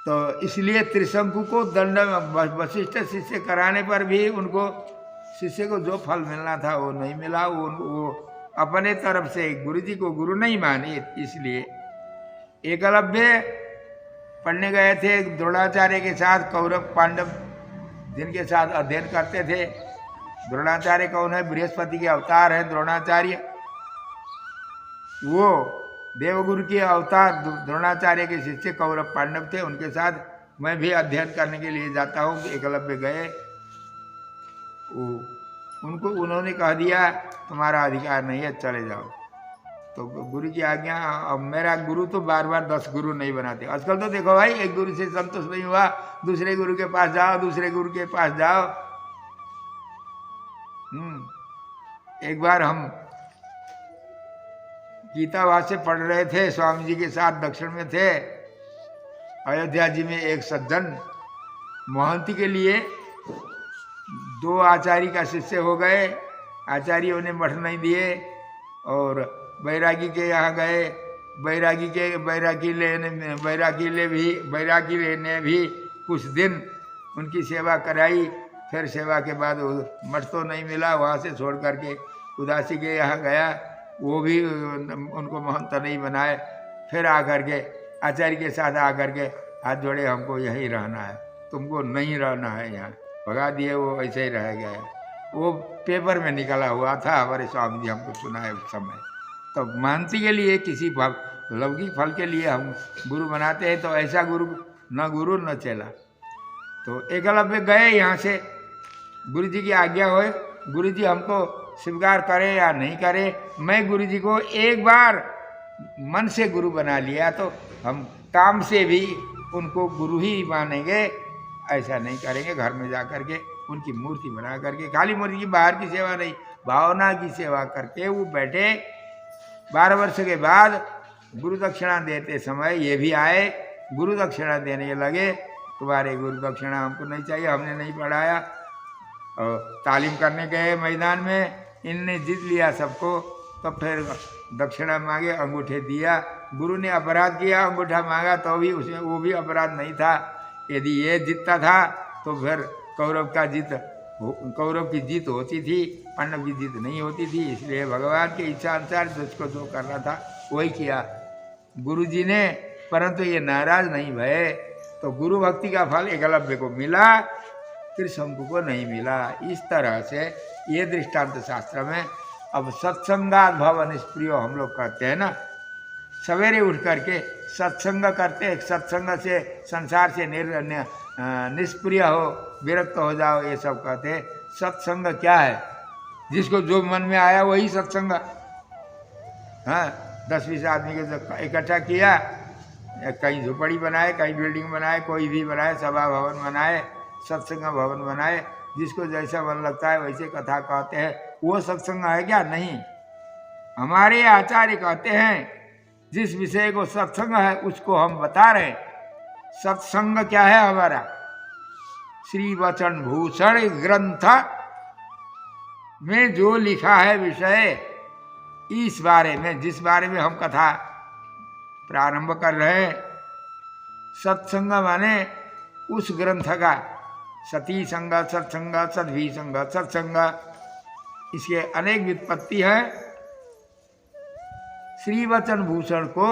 तो इसलिए त्रिशंकु को दंड वशिष्ठ शिष्य कराने पर भी उनको, शिष्य को जो फल मिलना था वो नहीं मिला। वो अपने तरफ से गुरुजी को गुरु नहीं माने। इसलिए एकलव्य पढ़ने गए थे द्रोणाचार्य के साथ। कौरव पांडव जिनके साथ अध्ययन करते थे। द्रोणाचार्य कौन है? बृहस्पति के अवतार है द्रोणाचार्य। वो देवगुरु के अवतार द्रोणाचार्य के शिष्य कौरव पांडव थे। उनके साथ मैं भी अध्ययन करने के लिए जाता हूँ। एकलव्य गए। उनको उन्होंने कह दिया तुम्हारा अधिकार नहीं है, चले जाओ। तो गुरु की आज्ञा। अब मेरा गुरु तो बार बार 10 गुरु नहीं बनाते। आजकल तो देखो भाई, एक गुरु से संतोष नहीं हुआ, दूसरे गुरु के पास जाओ, दूसरे गुरु के पास जाओ। एक बार हम गीता भाष्य पढ़ रहे थे, स्वामी जी के साथ दक्षिण में थे। अयोध्या जी में एक सज्जन महंती के लिए 2 आचार्य का शिष्य हो गए। आचार्यों ने मठ नहीं दिए और बैरागी के यहाँ गए। बैरागी ने भी कुछ दिन उनकी सेवा कराई। फिर सेवा के बाद मठ तो नहीं मिला, वहाँ से छोड़ करके उदासी के यहाँ गया, वो भी उनको महंत नहीं बनाए। फिर आकर के आचार्य के साथ आकर के हाथ जोड़े, हमको यहीं रहना है, तुमको नहीं रहना है यहाँ, भगा दिए। वो ऐसे ही रह गया। वो पेपर में निकला हुआ था, हमारे स्वामी जी हमको सुनाए उस समय। तो महंती के लिए किसी लौकिक फल के लिए हम गुरु बनाते हैं, तो ऐसा गुरु न चला। तो एकलव्य गए यहाँ से, गुरु जी की आज्ञा होए, गुरु जी हमको स्वीकार करे या नहीं करे। मैं गुरु जी को एक बार मन से गुरु बना लिया तो हम काम से भी उनको गुरु ही मानेंगे, ऐसा नहीं करेंगे। घर में जा कर के उनकी मूर्ति बना करके, खाली मूर्ति की बाहर की सेवा नहीं, भावना की सेवा करके वो बैठे। 12 वर्ष के बाद गुरु दक्षिणा देते समय ये भी आए, गुरु दक्षिणा देने लगे। तुम्हारे गुरु दक्षिणा हमको नहीं चाहिए, हमने नहीं पढ़ाया। और तालीम करने गए मैदान में, इनने जीत लिया सबको, तो फिर दक्षिणा मांगे, अंगूठे दिया। गुरु ने अपराध किया, अंगूठा मांगा तो भी उसमें वो भी अपराध नहीं था। यदि ये जीतता था तो फिर कौरव की जीत होती थी, पांडव की जीत नहीं होती थी। इसलिए भगवान की इच्छा अनुसार जिसको जो करना था वही किया गुरु जी ने। परंतु ये नाराज नहीं भये, तो गुरु भक्ति का फल एकलव्य को मिला, त्रिशंकु को नहीं मिला। इस तरह से ये दृष्टांत शास्त्र में। अब सत्संगात भव निष्प्रियो हम लोग कहते हैं ना, सवेरे उठ करके सत्संग करते, सत्संग से संसार से निष्प्रिय हो, विरक्त हो जाओ, ये सब कहते हैं। सत्संग क्या है? जिसको जो मन में आया वही सत्संग। हाँ, 10-20 आदमी के इकट्ठा किया, कहीं झोपड़ी बनाए, कहीं बिल्डिंग बनाए, कोई भी बनाए, सभा भवन बनाए, सत्संग भवन बनाए, जिसको जैसा मन लगता है वैसे कथा कहते हैं। वो सत्संग है क्या? नहीं। हमारे आचार्य कहते हैं जिस विषय को सत्संग है उसको हम बता रहे। सत्संग क्या है हमारा? श्री वचन भूषण ग्रंथ में जो लिखा है विषय, इस बारे में, जिस बारे में हम कथा प्रारंभ कर रहे हैं, सत्संग माने उस ग्रंथ का, सती संग, सत्संग, सद्भी संग, सत्संग, इसके अनेक व्युत्पत्ति है। श्री वचन भूषण को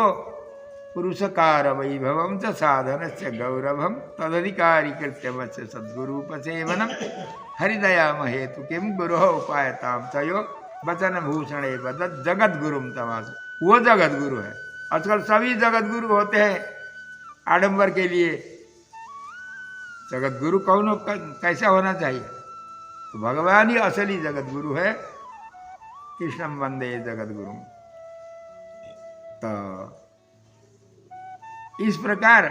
पुरुषकार वैभवम च साधन से गौरवम तदधिकारी कृत्यवश्य सद्गुरूपसेवनम हरिदया महेतु किम गुरो उपायताम तयो वचन भूषण बदत जगत गुरुम तमास। वो जगत गुरु है। आजकल सभी जगत गुरु होते हैं आडंबर के लिए। जगत गुरु कौन कैसा होना चाहिए? तो भगवान ही असली जगत गुरु है। कृष्णम वंदे जगत गुरु। तो इस प्रकार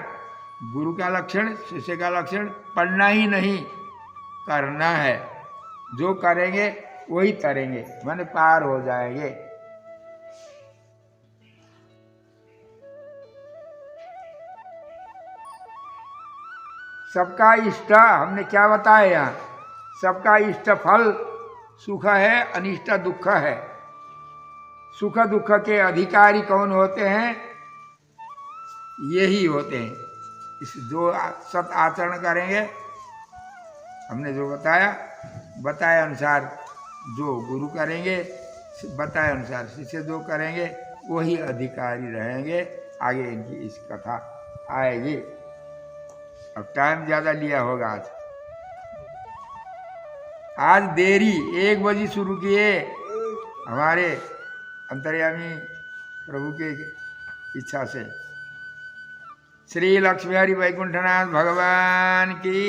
गुरु का लक्षण, शिष्य का लक्षण पढ़ना ही नहीं, करना है। जो करेंगे वही तरेंगे, माने पार हो जाएंगे। सबका इष्ट, हमने क्या बताया यहाँ? सबका इष्ट फल सुख है, अनिष्ट दुख है। सुख दुख के अधिकारी कौन होते हैं? यही होते हैं। इस जो सत आचरण करेंगे, हमने जो बताए अनुसार जो गुरु करेंगे, बताए अनुसार शिष्य जो करेंगे, वही अधिकारी रहेंगे। आगे इनकी इस कथा आएगी। अब टाइम ज़्यादा लिया होगा आज देरी 1 बजे शुरू किए। हमारे अंतर्यामी प्रभु के इच्छा से। श्री लक्ष्मी हरि वैकुंठनाथ भगवान की